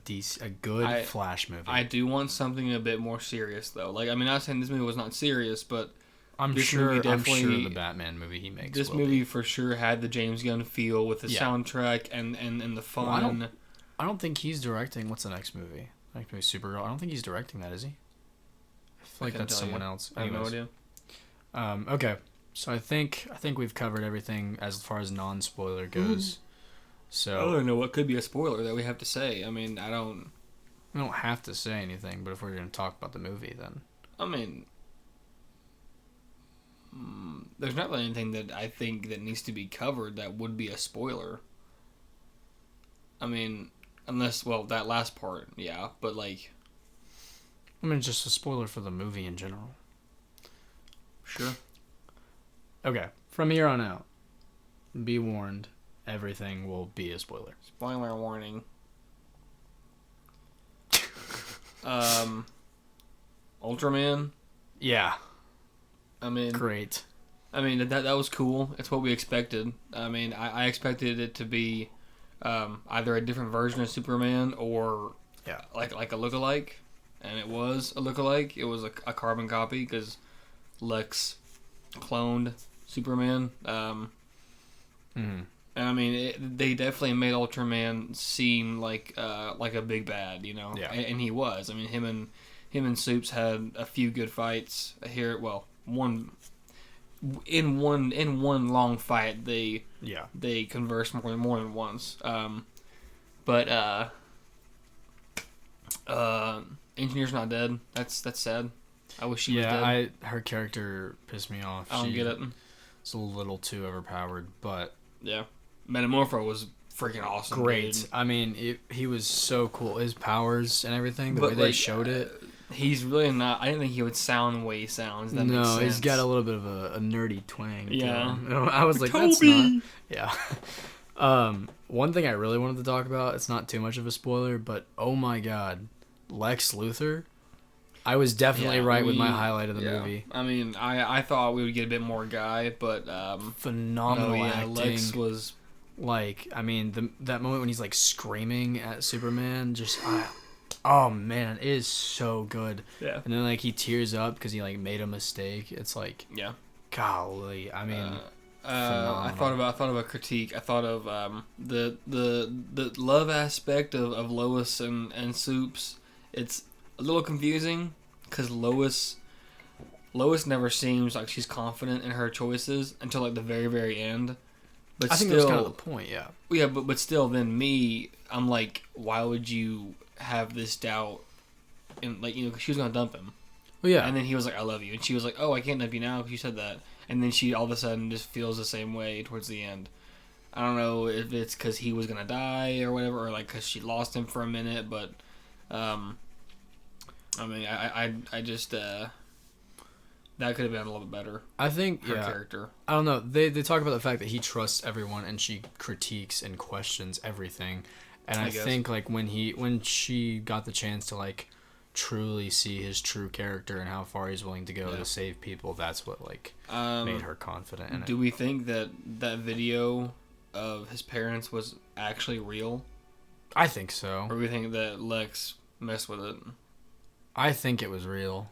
good Flash movie. I do want something a bit more serious though. Like, not saying this movie was not serious, but I'm sure the Batman movie he makes. This movie for sure had the James Gunn feel with the soundtrack and the fun. Well, I don't think he's directing. What's the next movie? Next movie, Supergirl. I don't think he's directing that, is he? I feel like that's someone else. I have no idea. Okay, so I think we've covered everything as far as non-spoiler goes. So I don't know what could be a spoiler that we have to say. We don't have to say anything, but if we're going to talk about the movie, then there's not really anything that I think that needs to be covered that would be a spoiler. Unless, that last part, yeah, but like... just a spoiler for the movie in general. Sure. Okay, from here on out, be warned, everything will be a spoiler. Spoiler warning. Ultraman? Yeah. Great. That was cool. It's what we expected. I expected it to be either a different version of Superman or like a lookalike, and it was a lookalike. It was a carbon copy because Lex cloned Superman. And they definitely made Ultraman seem like a big bad, Yeah. And he was. Him and Supes had a few good fights here. Well, one long fight they conversed more than once. But Engineer's not dead. That's sad. I wish she was dead. Her character pissed me off. I don't get it. It's a little too overpowered, but yeah, Metamorpho was freaking awesome. Great. Dude. He was so cool. His powers and everything, the way they showed it. He's really not. I didn't think he would sound the way he sounds. That makes sense. He's got a little bit of a nerdy twang. Yeah. I was like, Toby! That's not. Yeah. One thing I really wanted to talk about. It's not too much of a spoiler, but oh my god, Lex Luthor. I was definitely right with my highlight of the movie. I thought we would get a bit more Guy, but phenomenal acting. Lex was like, that moment when he's like screaming at Superman, just. Oh man, it is so good. Yeah. And then like he tears up because he like made a mistake. It's like, golly. Phenomenal. I thought of a critique. I thought of the love aspect of Lois and Supes, it's a little confusing because Lois never seems like she's confident in her choices until like the very, very end. But I think still, that's kind of the point, yeah. yeah, but still, then I'm like, why would you have this doubt? And like, 'cause she was gonna dump him. Well, yeah. And then he was like, I love you. And she was like, oh, I can't dump you now because you said that. And then she all of a sudden just feels the same way towards the end. I don't know if it's because he was going to die or whatever, or like because she lost him for a minute. But, I mean, I just, that could have been a little bit better. I think, her yeah. character. I don't know. They talk about the fact that he trusts everyone and she critiques and questions everything. And I think, like, when she got the chance to, like, truly see his true character and how far he's willing to go to save people, that's what like made her confident in it. Do we think that video of his parents was actually real? I think so. Or do we think that Lex messed with it? I think it was real.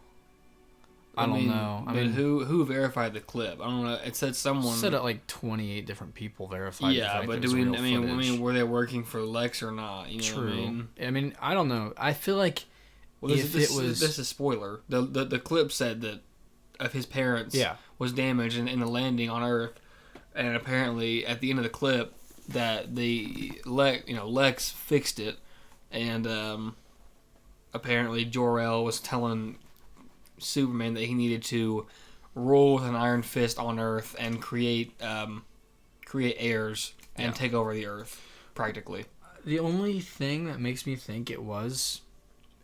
I don't know. I mean, who verified the clip? I don't know. It said someone said it like 28 different people verified. Yeah, but do we? I mean, were they working for Lex or not? You know True. What I mean? I mean, I don't know. I feel like this is a spoiler. The clip said that of his parents was damaged in the landing on Earth, and apparently at the end of the clip that Lex fixed it, and apparently Jor-El was telling Superman that he needed to rule with an iron fist on Earth and create heirs and take over the Earth practically. The only thing that makes me think it was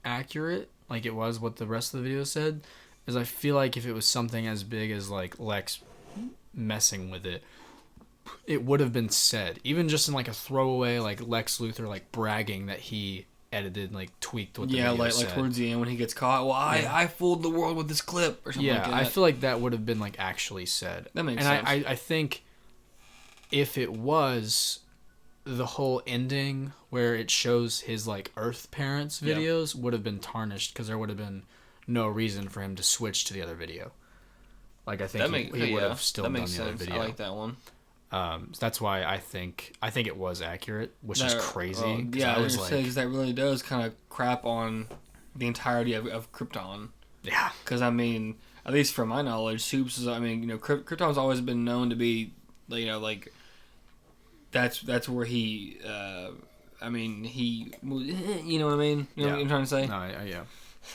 accurate, like it was what the rest of the video said, is I feel like if it was something as big as like Lex messing with it, it would have been said, even just in like a throwaway, like Lex Luthor like bragging that he edited, like tweaked what the video said. Like towards the end when he gets caught. Well, I fooled the world with this clip or something like that. I feel like that would have been like actually said. That makes sense. And I think if it was the whole ending where it shows his like Earth parents videos would have been tarnished because there would have been no reason for him to switch to the other video. Like I think he would have still done the other video. I like that one. So that's why I think it was accurate, which is crazy. I was like, because that really does kind of crap on the entirety of Krypton. Yeah. Because I mean, at least from my knowledge, Supes is. I mean, Krypton's always been known to be, like. That's where he. I mean, he. You know what I mean? You know what I'm trying to say? No, yeah.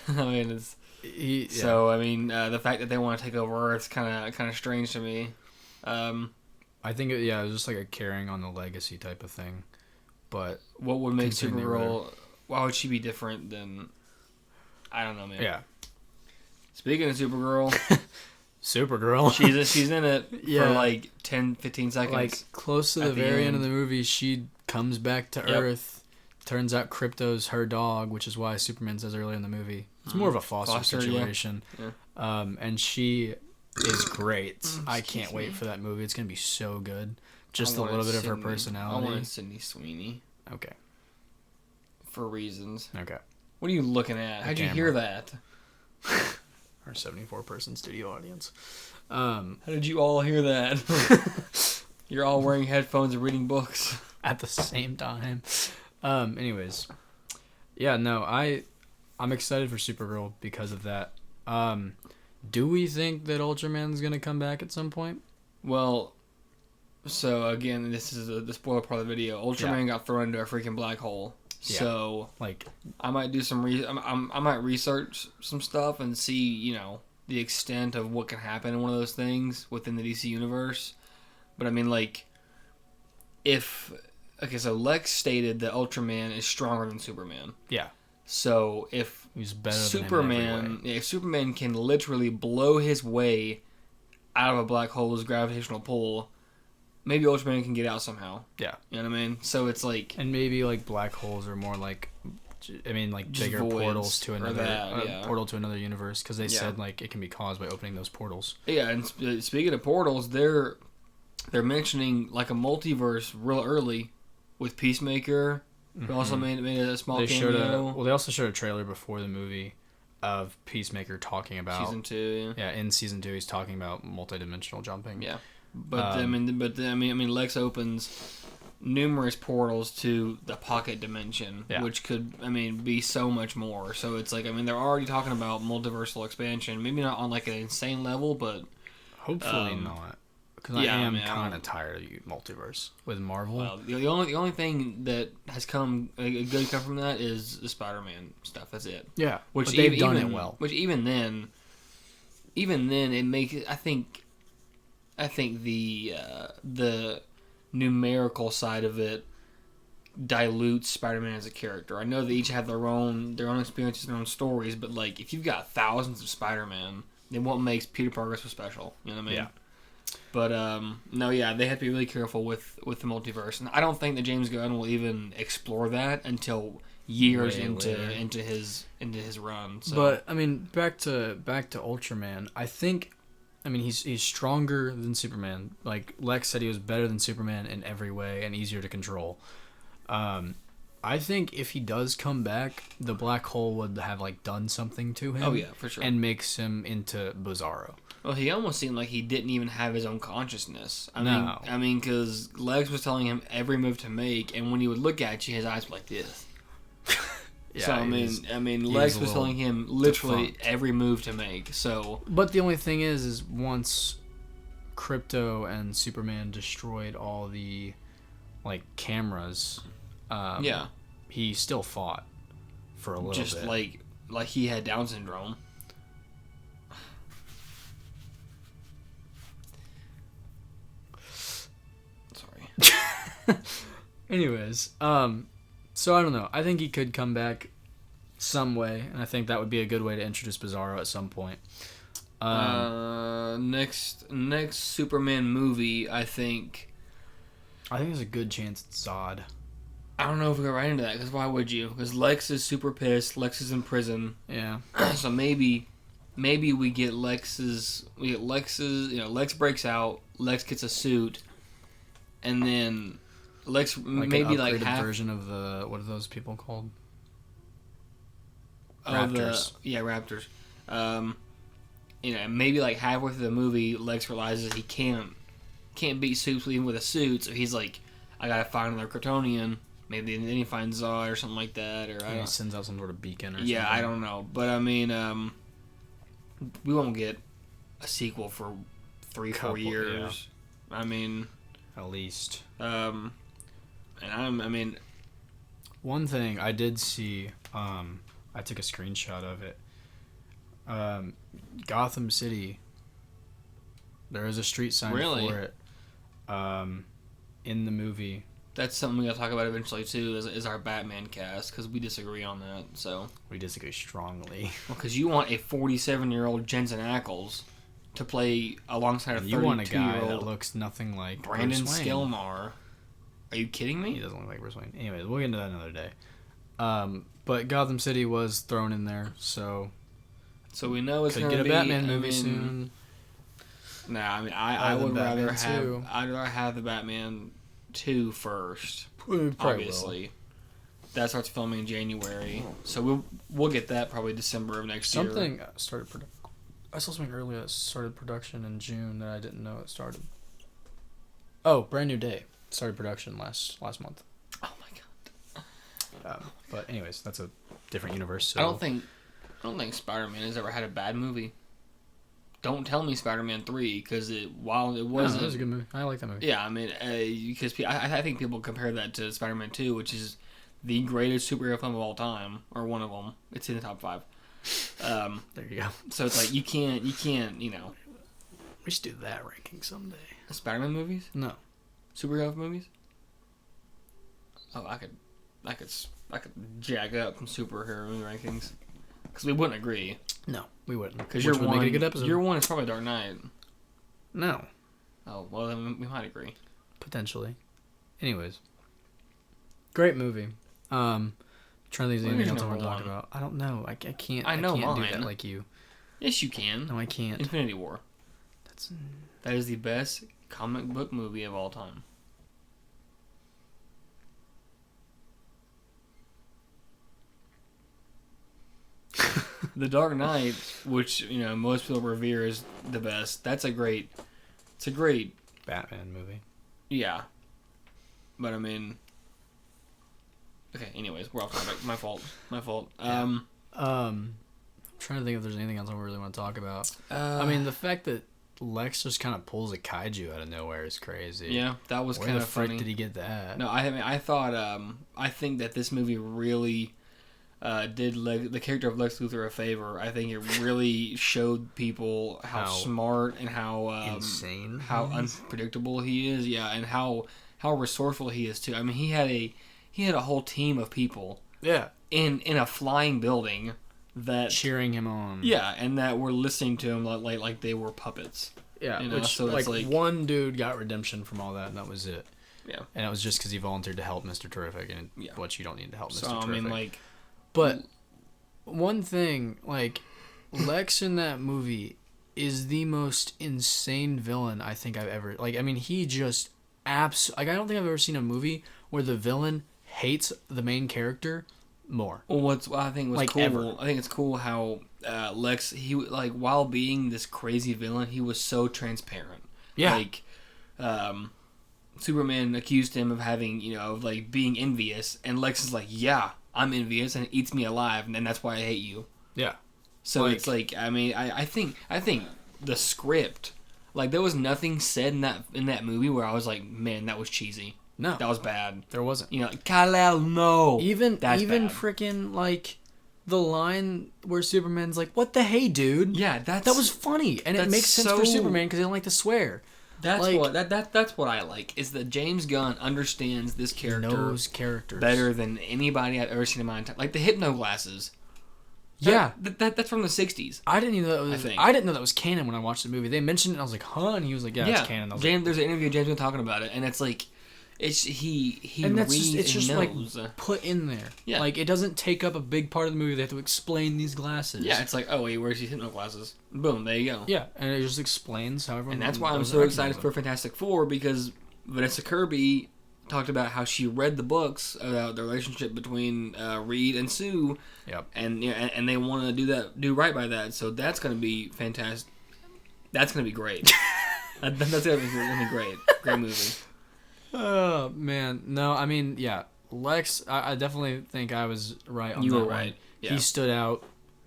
I mean, it's. So I mean, the fact that they want to take over Earth's kind of strange to me. I think it was just like a carrying on the legacy type of thing. But what would make Supergirl? Why would she be different than? I don't know, man. Yeah. Speaking of Supergirl. Supergirl. she's in it for like 10, 15 seconds. Like close to the very end of the movie, she comes back to Earth. Turns out Krypto's her dog, which is why Superman says earlier in the movie. It's more of a foster situation. Yeah. And she is great. I can't wait for that movie. It's going to be so good. Just a little bit of her personality. I wanted Sydney Sweeney. Okay. For reasons. Okay. What are you looking at? How'd you hear that? Our 74-person studio audience. How did you all hear that? You're all wearing headphones and reading books. At the same time. Anyways. Yeah, no, I'm excited for Supergirl because of that. Do we think that Ultraman's going to come back at some point? Well, so again, this is the spoiler part of the video. Ultraman got thrown into a freaking black hole. Yeah. So, like, I might do some I might research some stuff and see, the extent of what can happen in one of those things within the DC universe. But I mean, like, so Lex stated that Ultraman is stronger than Superman. Yeah. So if he's better Superman, if Superman can literally blow his way out of a black hole's gravitational pull, maybe Ultraman can get out somehow. Yeah. You know what I mean? So it's like... And maybe, like, black holes are more like... like, bigger portals to another... portal to another universe, because they said, like, it can be caused by opening those portals. Yeah, and speaking of portals, they're mentioning, like, a multiverse real early with Peacemaker, who also made a small cameo. They also showed a trailer before the movie of Peacemaker talking about... Season 2, yeah. Yeah, in Season 2, he's talking about multidimensional jumping. Yeah. But I mean, Lex opens numerous portals to the pocket dimension, Yeah. which could, I mean, be so much more. So it's like, I mean, they're already talking about multiversal expansion. Maybe not on like an insane level, but Hopefully not. Because yeah, I am I kind don't- of tired of multiverse with Marvel. well, the only thing that has come a good come from that is the Spider-Man stuff. That's it. yeah, Which but they've even, done it well. Which even then it makes it. I think the numerical side of it dilutes Spider-Man as a character. I know they each have their own experiences, their own stories, but like if you've got thousands of Spider-Man, then what makes Peter Parker so special? You know what I mean? Yeah. But no, yeah, they have to be really careful with the multiverse, and I don't think that James Gunn will even explore that until years Way later. into his run. So. But I mean, back to Ultraman. I think, I mean, he's stronger than Superman. Like Lex said, he was better than Superman in every way and easier to control. I think if he does come back, the black hole would have like done something to him. Oh yeah, for sure. And makes him into Bizarro. Well, he almost seemed like he didn't even have his own consciousness. No. I mean, because Lex was telling him every move to make, and when he would look at you, his eyes were like this. Yeah, So he I mean, was Lex a was little telling him literally defunct. every move to make. So But the only thing is once Crypto and Superman destroyed all the like cameras, yeah, he still fought for a little just bit. like he had Down syndrome. Sorry. Anyways, so I don't know. I think he could come back some way, and I think that would be a good way to introduce Bizarro at some point. Next Superman movie, I think. I think there's a good chance it's Zod. I don't know if we go right into that, because why would you? Because Lex is super pissed. Lex is in prison. Yeah. So maybe we get Lex's, Lex breaks out, Lex gets a suit, and then Lex Like maybe an like upgraded half version of the, what are those people called? of Raptors. Raptors. Maybe like halfway through the movie, Lex realizes he can't beat Supes even with a suit, so he's like, I gotta find another Kryptonian. Maybe then he finds Zod or something like that, or I He don't. sends out some sort of beacon or Yeah, something. I don't know, but I mean, we won't get a sequel for 3-4 Couple, years. I mean, At least. and I mean, One thing I did see, I took a screenshot of it. Gotham City. There is a street sign Really? for it. In the movie. that's something we gotta talk about eventually too. Is our Batman cast, because we disagree on that. So, We disagree strongly. because you want a 47-year-old Jensen Ackles to play alongside a You want a guy that 32-year-old looks nothing like Brandon Bruce Wayne. Skilmar. Are you kidding He me? doesn't look like Bruce Wayne. Anyways, we'll get into that another day. But Gotham City was thrown in there, so So we know it's could gonna get a be Batman I movie mean, soon. Nah, I mean, I Other would than rather Batman have 2. I'd rather have the Batman 2 first. Probably Obviously, that starts filming in January, so we'll get that probably December of next year. Something started. I saw something earlier that started production in June that I didn't know it started. Oh, Brand New Day started production last month. Oh my god! But anyways, that's a different universe. So I don't think Spider-Man has ever had a bad movie. Don't tell me Spider-Man 3, because while it No, wasn't, it was a good movie. I like that movie. yeah, I mean, because I think people compare that to Spider-Man 2, which is the greatest superhero film of all time, or one of them. It's in the top 5. There you go. So it's like you can't, We should do that ranking someday. Spider-Man movies, No, superhero movies. Oh, I could jack up some superhero movie rankings, because we wouldn't agree. no, we wouldn't. Because Which your would one, make it a good episode. your one is probably Dark Knight. No, Oh well, then we might agree. potentially. Anyways, great movie. Trying to think of What is anything else I number want to talk one? about. I don't know. I can't. I know can't do mine. that like you. Yes, you can. No, I can't. Infinity War. That's That is the best comic book movie of all time. The Dark Knight, which most people revere as the best. It's a great, Batman movie. yeah. But I mean, okay. Anyways, we're off topic. My fault. Yeah. I'm trying to think if there's anything else I really want to talk about. I mean, the fact that Lex just kind of pulls a kaiju out of nowhere is crazy. Yeah, that was kind of funny. Where the frick did he get that? No, I thought I think that this movie really did the character of Lex Luthor a favor. I think it really showed people how smart and how insane, how unpredictable he is. Yeah, and how resourceful he is too. I mean, he had a whole team of people. Yeah. In a flying building that cheering him on. Yeah, and that were listening to him like they were puppets. Yeah, you know? Which so like one dude got redemption from all that, and that was it. Yeah, and it was just because he volunteered to help Mr. Terrific, and what you don't need to help Mr. Terrific. I mean, like, but one thing, like, Lex in that movie is the most insane villain I think I've ever like. I mean, he just I don't think I've ever seen a movie where the villain hates the main character more. Well, I think was like cool. Ever. I think it's cool how Lex, he like while being this crazy villain, he was so transparent. Yeah. Like, Superman accused him of having of like being envious, and Lex is like, yeah, I'm envious, and it eats me alive, and that's why I hate you. Yeah. So it's like, I mean, I think the script, like there was nothing said in that movie where I was like, man, that was cheesy. No, that was bad. There wasn't. Like, Kal-El, no. Even freaking like the line where Superman's like, "What the hey, dude?" Yeah, that was funny, and it makes sense for Superman because he don't like to swear. That's like, that's what I like is that James Gunn understands this character, knows characters better than anybody I've ever seen in my entire like the hypno glasses. That's from the '60s. I didn't even know that was. I didn't know that was canon when I watched the movie. They mentioned it, and I was like, "Huh?" And he was like, "Yeah, it's canon." There's an interview of James Gunn talking about it, and it's like. He and that's reads it's just knows. Like put in there. Yeah. Like it doesn't take up a big part of the movie. They have to explain these glasses. Yeah, it's like, oh, he wears these hypno glasses. Boom, there you go. Yeah, and it just explains how everyone. And that's why I'm so excited for Fantastic Four because Vanessa Kirby talked about how she read the books about the relationship between Reed and Sue. Yep. And they want to do right by that. So that's going to be fantastic. That's going to be great. That's going to be great. Great movie. Oh man, no, I mean, yeah, Lex. I definitely think I was right on that. You were one. right. Yeah. He stood out,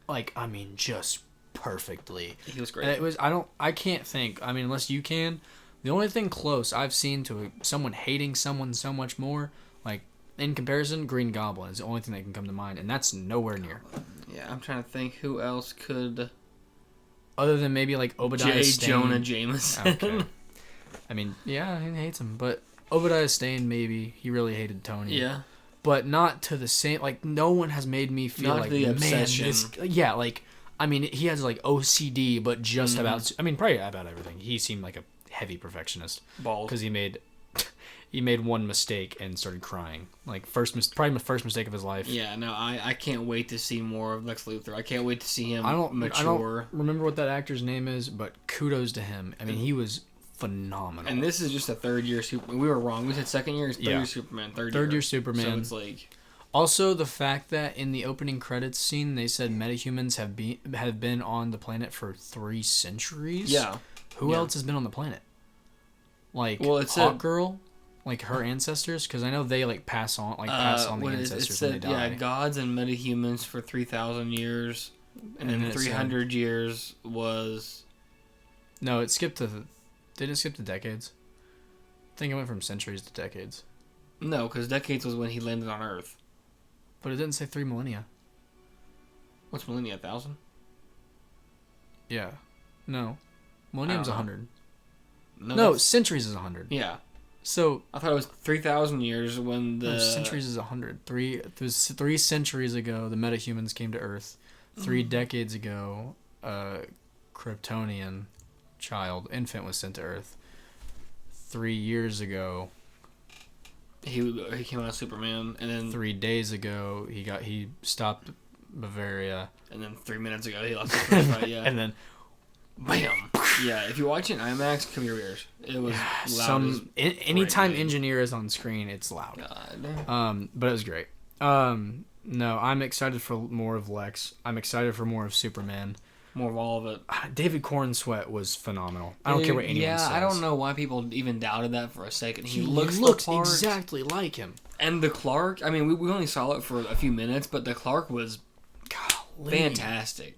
like I mean, just perfectly. He was great. And it was. I can't think. I mean, unless you can. The only thing close I've seen to someone hating someone so much more, like in comparison, Green Goblin is the only thing that can come to mind, and that's nowhere near. Yeah, I'm trying to think who else could. Other than maybe like Obadiah Stane. Jonah Jameson. Okay. I mean, yeah, he hates him, but. Obadiah Stane, maybe. He really hated Tony. Yeah. But not to the same... Like, no one has made me feel not like, the obsession. Yeah, like... I mean, he has, like, OCD, but just about... I mean, probably about everything. He seemed like a heavy perfectionist. Bald. Because he made one mistake and started crying. Like, probably the first mistake of his life. Yeah, no, I can't wait to see more of Lex Luthor. I can't wait to see him mature. I don't remember what that actor's name is, but kudos to him. I mean, he was... phenomenal. And this is just a third year Superman. We were wrong. We said second year. It's third year Superman. Third year Superman. So it's like. Also, the fact that in the opening credits scene they said metahumans have been on the planet for 3 centuries. Yeah. Who else has been on the planet? Like Hawkgirl, like her ancestors, because I know they like pass on the ancestors when they die. Yeah, gods and metahumans for 3,000 years, and then 300 years was. No, it skipped to. Did it skip to decades? I think it went from centuries to decades. No, because decades was when he landed on Earth. But it didn't say 3 millennia. What's millennia, 1,000? Yeah. No. Millennium's 100. No, centuries is 100. Yeah. So... I thought it was 3,000 years when the... No, centuries is 100. 3 centuries ago, the metahumans came to Earth. 3 decades ago, Kryptonian... infant was sent to Earth. 3 years ago, he came out of Superman, and then 3 days ago he stopped Bavaria, and then 3 minutes ago he lost Superman fight. Yeah, and then bam. Yeah, if you watch it in IMAX, cover your ears. It was loud. Anytime engineer is on screen, it's loud. God. But it was great. No, I'm excited for more of Lex. I'm excited for more of Superman. more of all of it. David Cornsweet was phenomenal. I don't care what anyone says. I don't know why people even doubted that for a second. He looks exactly like him. And the Clark, I mean, we only saw it for a few minutes, but the Clark was fantastic.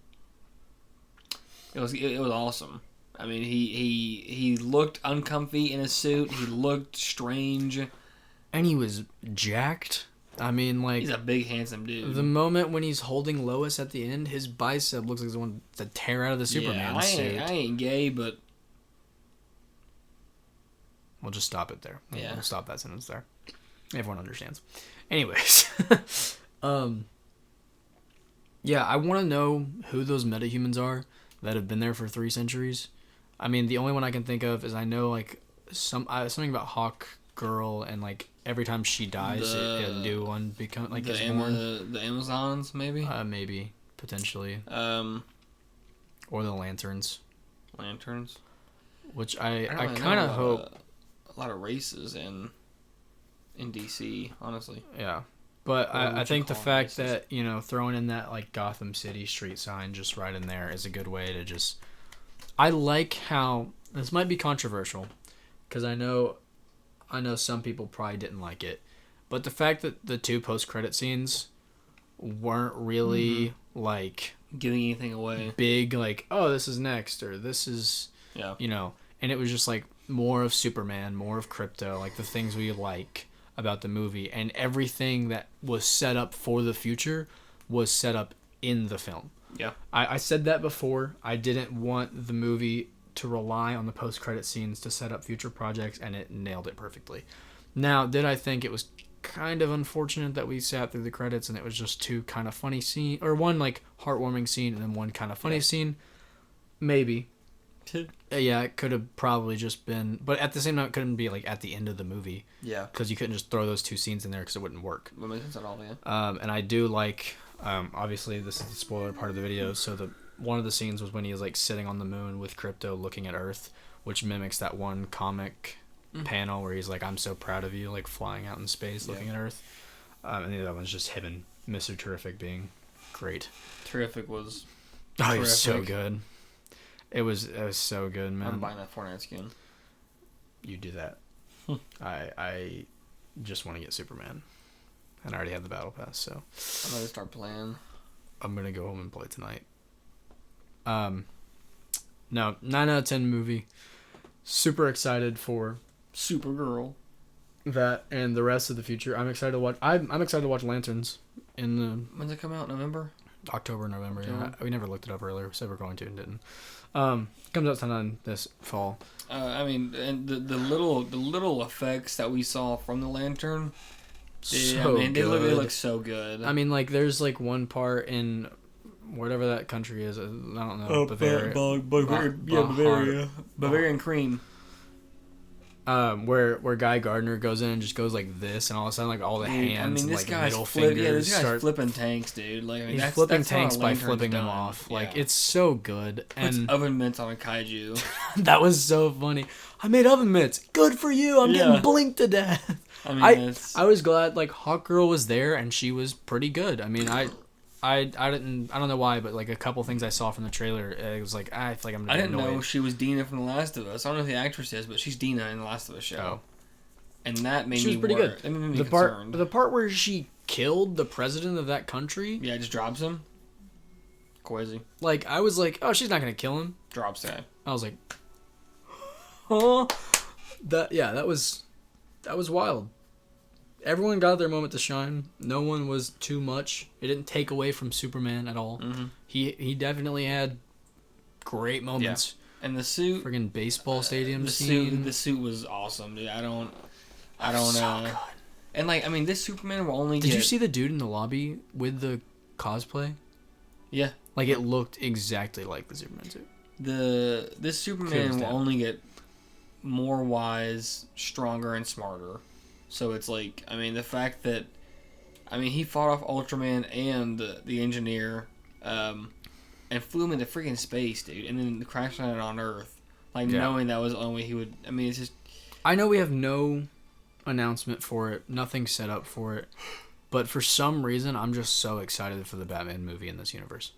It was awesome. I mean, he looked uncomfy in a suit. He looked strange. And he was jacked. I mean, like... He's a big, handsome dude. The moment when he's holding Lois at the end, his bicep looks like the one to tear out of the Superman suit. I ain't gay, but... We'll just stop it there. Yeah. We'll stop that sentence there. Everyone understands. Anyways. Yeah, I want to know who those metahumans are that have been there for 3 centuries. I mean, the only one I can think of is I know, like, something about Hawk Girl, and, like, every time she dies, a new one is born. The Amazons, maybe? Maybe, potentially. Or the Lanterns. Lanterns? Which I kind of hope... A lot of races in DC, honestly. Yeah. But I think the fact that, you know, throwing in that, like, Gotham City street sign just right in there is a good way to just... I like how... This might be controversial, because I know some people probably didn't like it. But the fact that the 2 post-credit scenes weren't really, like... Giving anything away. Big, like, oh, this is next, or this is... Yeah. You know, and it was just, like, more of Superman, more of Krypto, like, the things we like about the movie, and everything that was set up for the future was set up in the film. Yeah. I said that before. I didn't want the movie to rely on the post-credit scenes to set up future projects, and it nailed it perfectly. Now, did I think it was kind of unfortunate that we sat through the credits and it was just 2 kind of funny scenes, or one, like, heartwarming scene and then one kind of funny scene? Maybe. Yeah, it could have probably just been... But at the same time, it couldn't be, like, at the end of the movie. Yeah. Because you couldn't just throw those 2 scenes in there because it wouldn't work. That makes sense at all, yeah. And I do like... obviously, this is the spoiler part of the video, so one of the scenes was when he was, like, sitting on the moon with Krypto looking at Earth, which mimics that one comic panel where he's like, I'm so proud of you, like, flying out in space looking at Earth. And the other one's just him and Mr. Terrific being great. Terrific was... Oh, he was so good. It was so good, man. I'm buying that Fortnite skin. You do that. I just want to get Superman. And I already have the Battle Pass, so... I'm going to start playing. I'm going to go home and play tonight. No, 9 out of 10 movie. Super excited for Supergirl. That and the rest of the future. I'm excited to watch... I'm excited to watch Lanterns in the... When's it come out? November? October, November, yeah. We never looked it up earlier. We said we're going to and didn't. Comes out sometime this fall. I mean, and the little effects that we saw from the Lantern, they look so good. I mean, like, there's, like, one part in whatever that country is. I don't know. Bavaria. Bavaria. Bavarian cream. Where Guy Gardner goes in and just goes like this, and all of a sudden, like, all the hands and, like, middle fingers start flipping tanks, dude. Like, I mean, he's flipping tanks by flipping them off. Like, it's so good. And oven mitts on a kaiju. That was so funny. I made oven mitts. Good for you. I'm getting blinked to death. I mean, I was glad, like, Hawk Girl was there, and she was pretty good. I mean, I don't know why, but, like, a couple things I saw from the trailer, it was like, I feel like I'm gonna get annoyed. I didn't know she was Dina from The Last of Us. I don't know who the actress is, but she's Dina in The Last of Us show. Oh. And that made me... She was pretty good. That made me concerned. The part where she killed the president of that country... Yeah, just drops him. Crazy. Like, I was like, oh, she's not gonna kill him. Drops that. I was like... Huh? That was wild. Everyone got their moment to shine. No one was too much. It didn't take away from Superman at all. Mm-hmm. He definitely had great moments. Yeah. And the suit... Friggin' baseball stadium scene. The suit was awesome, dude. I don't so good. And, like, I mean, this Superman will only Did you see the dude in the lobby with the cosplay? Yeah. Like, it looked exactly like the Superman suit. This Superman will only get more wise, stronger, and smarter. So it's like, I mean, the fact that, I mean, he fought off Ultraman and the Engineer, and flew him into freaking space, dude, and then crashed landed on Earth, like, knowing that was the only way he would. I mean, it's just. I know we have no announcement for it, nothing set up for it, but for some reason, I'm just so excited for the Batman movie in this universe.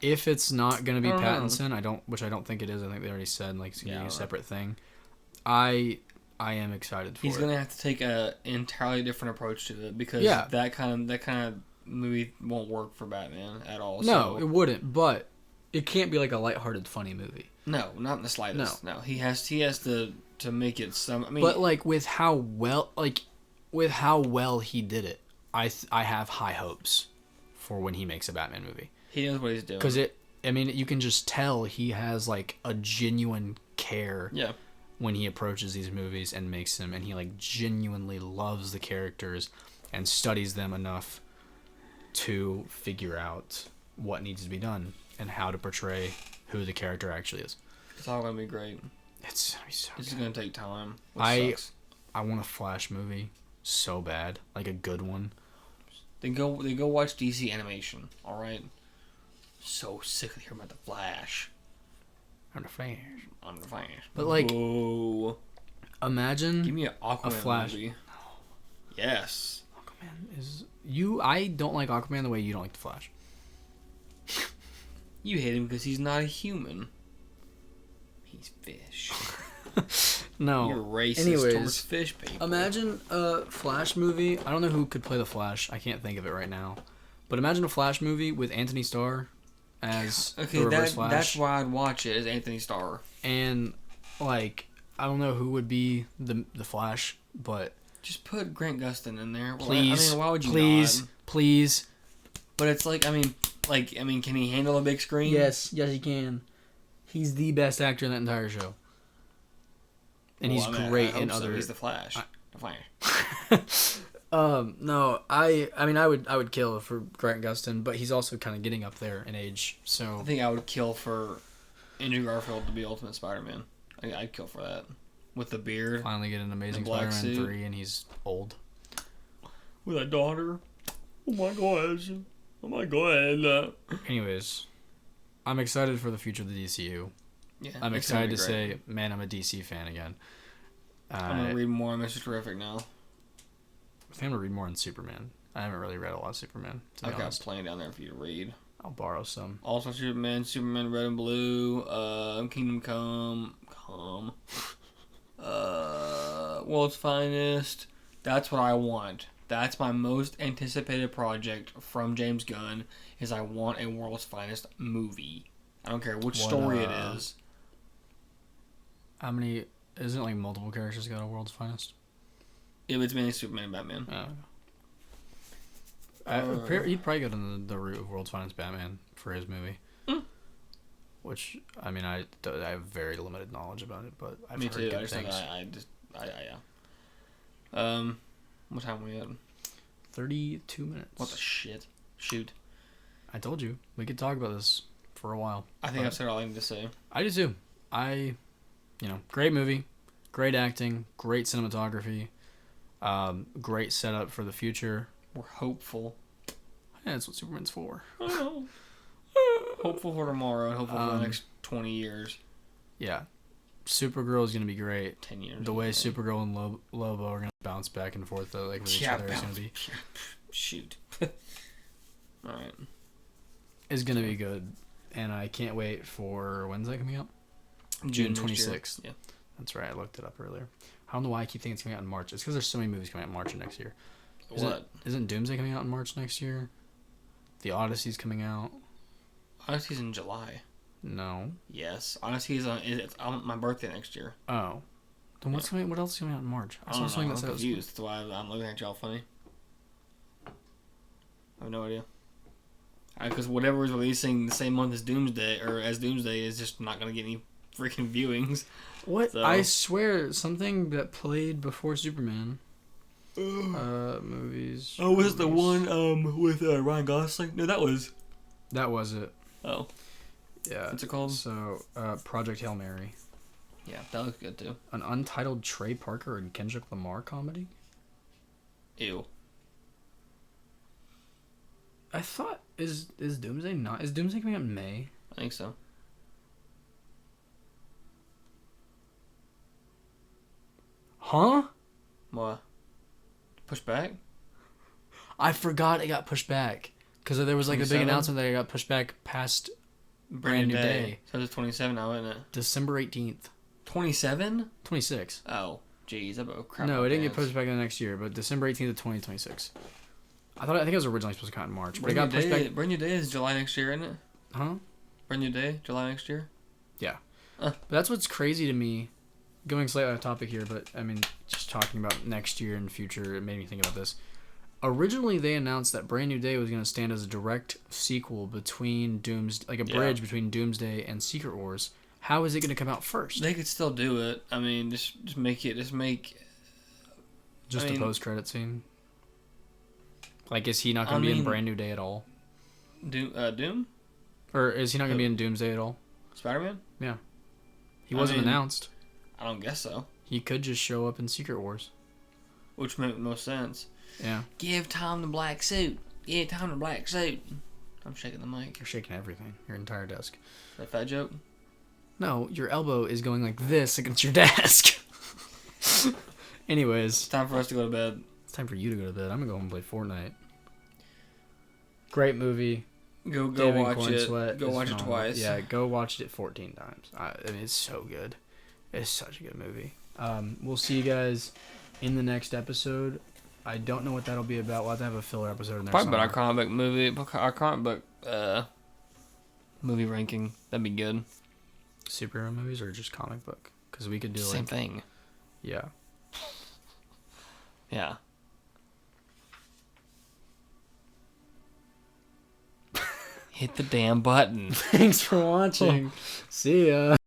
if it's not gonna be I don't know. Pattinson, which I don't think it is. I think they already said like it's gonna Yeah, be I a don't know. separate thing. I am excited for He's it. gonna have to take a entirely different approach to it because Yeah. that kind of movie won't work for Batman at all. No, so. it wouldn't. But it can't be like a lighthearted, funny movie. No, not in the slightest. No, he has to make it some. I mean, But like with how well he did it, I have high hopes for when he makes a Batman movie. he knows what he's doing. Because you can just tell he has like a genuine care Yeah, when he approaches these movies and makes them, and he like genuinely loves the characters and studies them enough to figure out what needs to be done and how to portray who the character actually is. it's all gonna be great. It's gonna be so It's good. just gonna take time. Which I- sucks. I want a Flash movie so bad, like a good one. Then go watch DC animation. All right. So sick of hearing about the Flash. I'm a fan. I'm the Flash. But, like, whoa. Imagine Give me an Aquaman Flash. movie. Yes. Aquaman is you. I don't like Aquaman the way you don't like the Flash. You hate him because he's not a human. He's fish. No. You're racist anyways, towards fish people. Imagine a Flash movie. I don't know who could play the Flash. I can't think of it right now. But imagine a Flash movie with Anthony Starr as Okay, the Reverse Flash. that's why I'd watch it. Is Anthony Starr. And like I don't know who would be the Flash, but Just put Grant Gustin in there. please, I mean, why would you please, not? please. But it's like, I mean, can he handle a big screen? Yes, he can. He's the best actor in that entire show. And Well, he's I mean, great I hope in so. other. He's the Flash. The Flash. No, I mean I would kill for Grant Gustin, but he's also kind of getting up there in age. I So think I would kill for Andrew Garfield to be Ultimate Spider-Man. I'd kill for that. With the beard. finally get an Amazing The black Spider-Man suit. 3 and he's old. With a daughter. Oh my gosh. Oh my god. Anyways, I'm excited for the future of the DCU. Yeah, I'm it's gonna excited be to great. say, man, I'm a DC fan again. I'm gonna read more on Mr. Terrific now. I think I'm gonna read more on Superman. I haven't really read a lot of Superman, to be I've got honest. plenty down there for you to read. I'll borrow some. Also Superman Red and Blue, Kingdom Come, World's Finest. That's what I want. That's my most anticipated project from James Gunn. Is I want a World's Finest movie. I don't care which What, story it is. How many? Isn't it like multiple characters got a World's Finest? If it's mainly Superman and Batman. He'd probably go down the route of World's Finest Batman for his movie. Which, I mean, I have very limited knowledge about it, but I've Me heard too. good things. Yeah. What time are we at? 32 minutes. What the shit? Shoot. I told you. We could talk about this for a while. I think I've said all I need to say. I do too. Great movie, great acting, great cinematography, great setup for the future. We're hopeful. Yeah, that's what Superman's for. Hopeful for tomorrow and hopeful for the next 20 years. Yeah. Supergirl is going to be great. 10 years. The way Supergirl and Lobo are going to bounce back and forth with each other is going to be... Shoot. Alright. Is going to be good. And I can't wait for... When's that coming out? June June next year. 26th. Yeah. That's right. I looked it up earlier. I don't know why I keep thinking it's coming out in March. It's because there's so many movies coming out in March of next year. Isn't Doomsday coming out in March next year? The Odyssey's coming out. Odyssey's in July. No. Yes. Odyssey is on my birthday next year. Oh. Then what else is coming out in March? I don't know. I'm confused. That's why I'm looking at y'all funny. I have no idea. Because whatever is releasing the same month as Doomsday is just not going to get any freaking viewings. What? So. I swear, something that played before Superman. Movies. Oh, was it the one with Ryan Gosling? No, that was. That was it. Oh. Yeah. What's it called? So, Project Hail Mary. Yeah, that looks good too. An untitled Trey Parker and Kendrick Lamar comedy? Ew. I thought, is Doomsday not... Is Doomsday coming out in May? I think so. Huh? What? Push back? I forgot it got pushed back. Because there was like a big 27? announcement that it got pushed back past Brand New Day. So it's 27 now, isn't it? December 18th. 27? 26. Oh, jeez. Crap. No, it didn't get pushed back in the next year, but December 18th of 2026. I think it was originally supposed to come out in March, but it got pushed back. Brand New Day is July next year, isn't it? Huh? Brand New Day, July next year? Yeah. But that's what's crazy to me. Going slightly off topic here, but I mean, just talking about next year and future, it made me think about this. Originally, they announced that Brand New Day was going to stand as a direct sequel between bridge between Doomsday and Secret Wars. How is it going to come out first? They could still do it. I mean, just make a post-credit scene. Like, is he not going to be in Brand New Day at all? Doom? Or is he not going to be in Doomsday at all? Spider-Man? Yeah. He wasn't announced. I don't guess so. He could just show up in Secret Wars. Which makes most sense. Yeah. Give Tom the black suit. Give Tom the black suit. I'm shaking the mic. You're shaking everything. Your entire desk. Is that a fat joke? No, your elbow is going like this against your desk. Anyways. It's time for us to go to bed. It's time for you to go to bed. I'm going to go home and play Fortnite. Great movie. Go watch it. Go watch it twice. Yeah, go watch it 14 times. I mean, it's so good. It's such a good movie. We'll see you guys in the next episode. I don't know what that'll be about. We'll have to have a filler episode in there. Probably about our comic book movie ranking. That'd be good. Superhero movies or just comic book? Because we could do same thing. Yeah. Yeah. Hit the damn button. Thanks for watching. See ya.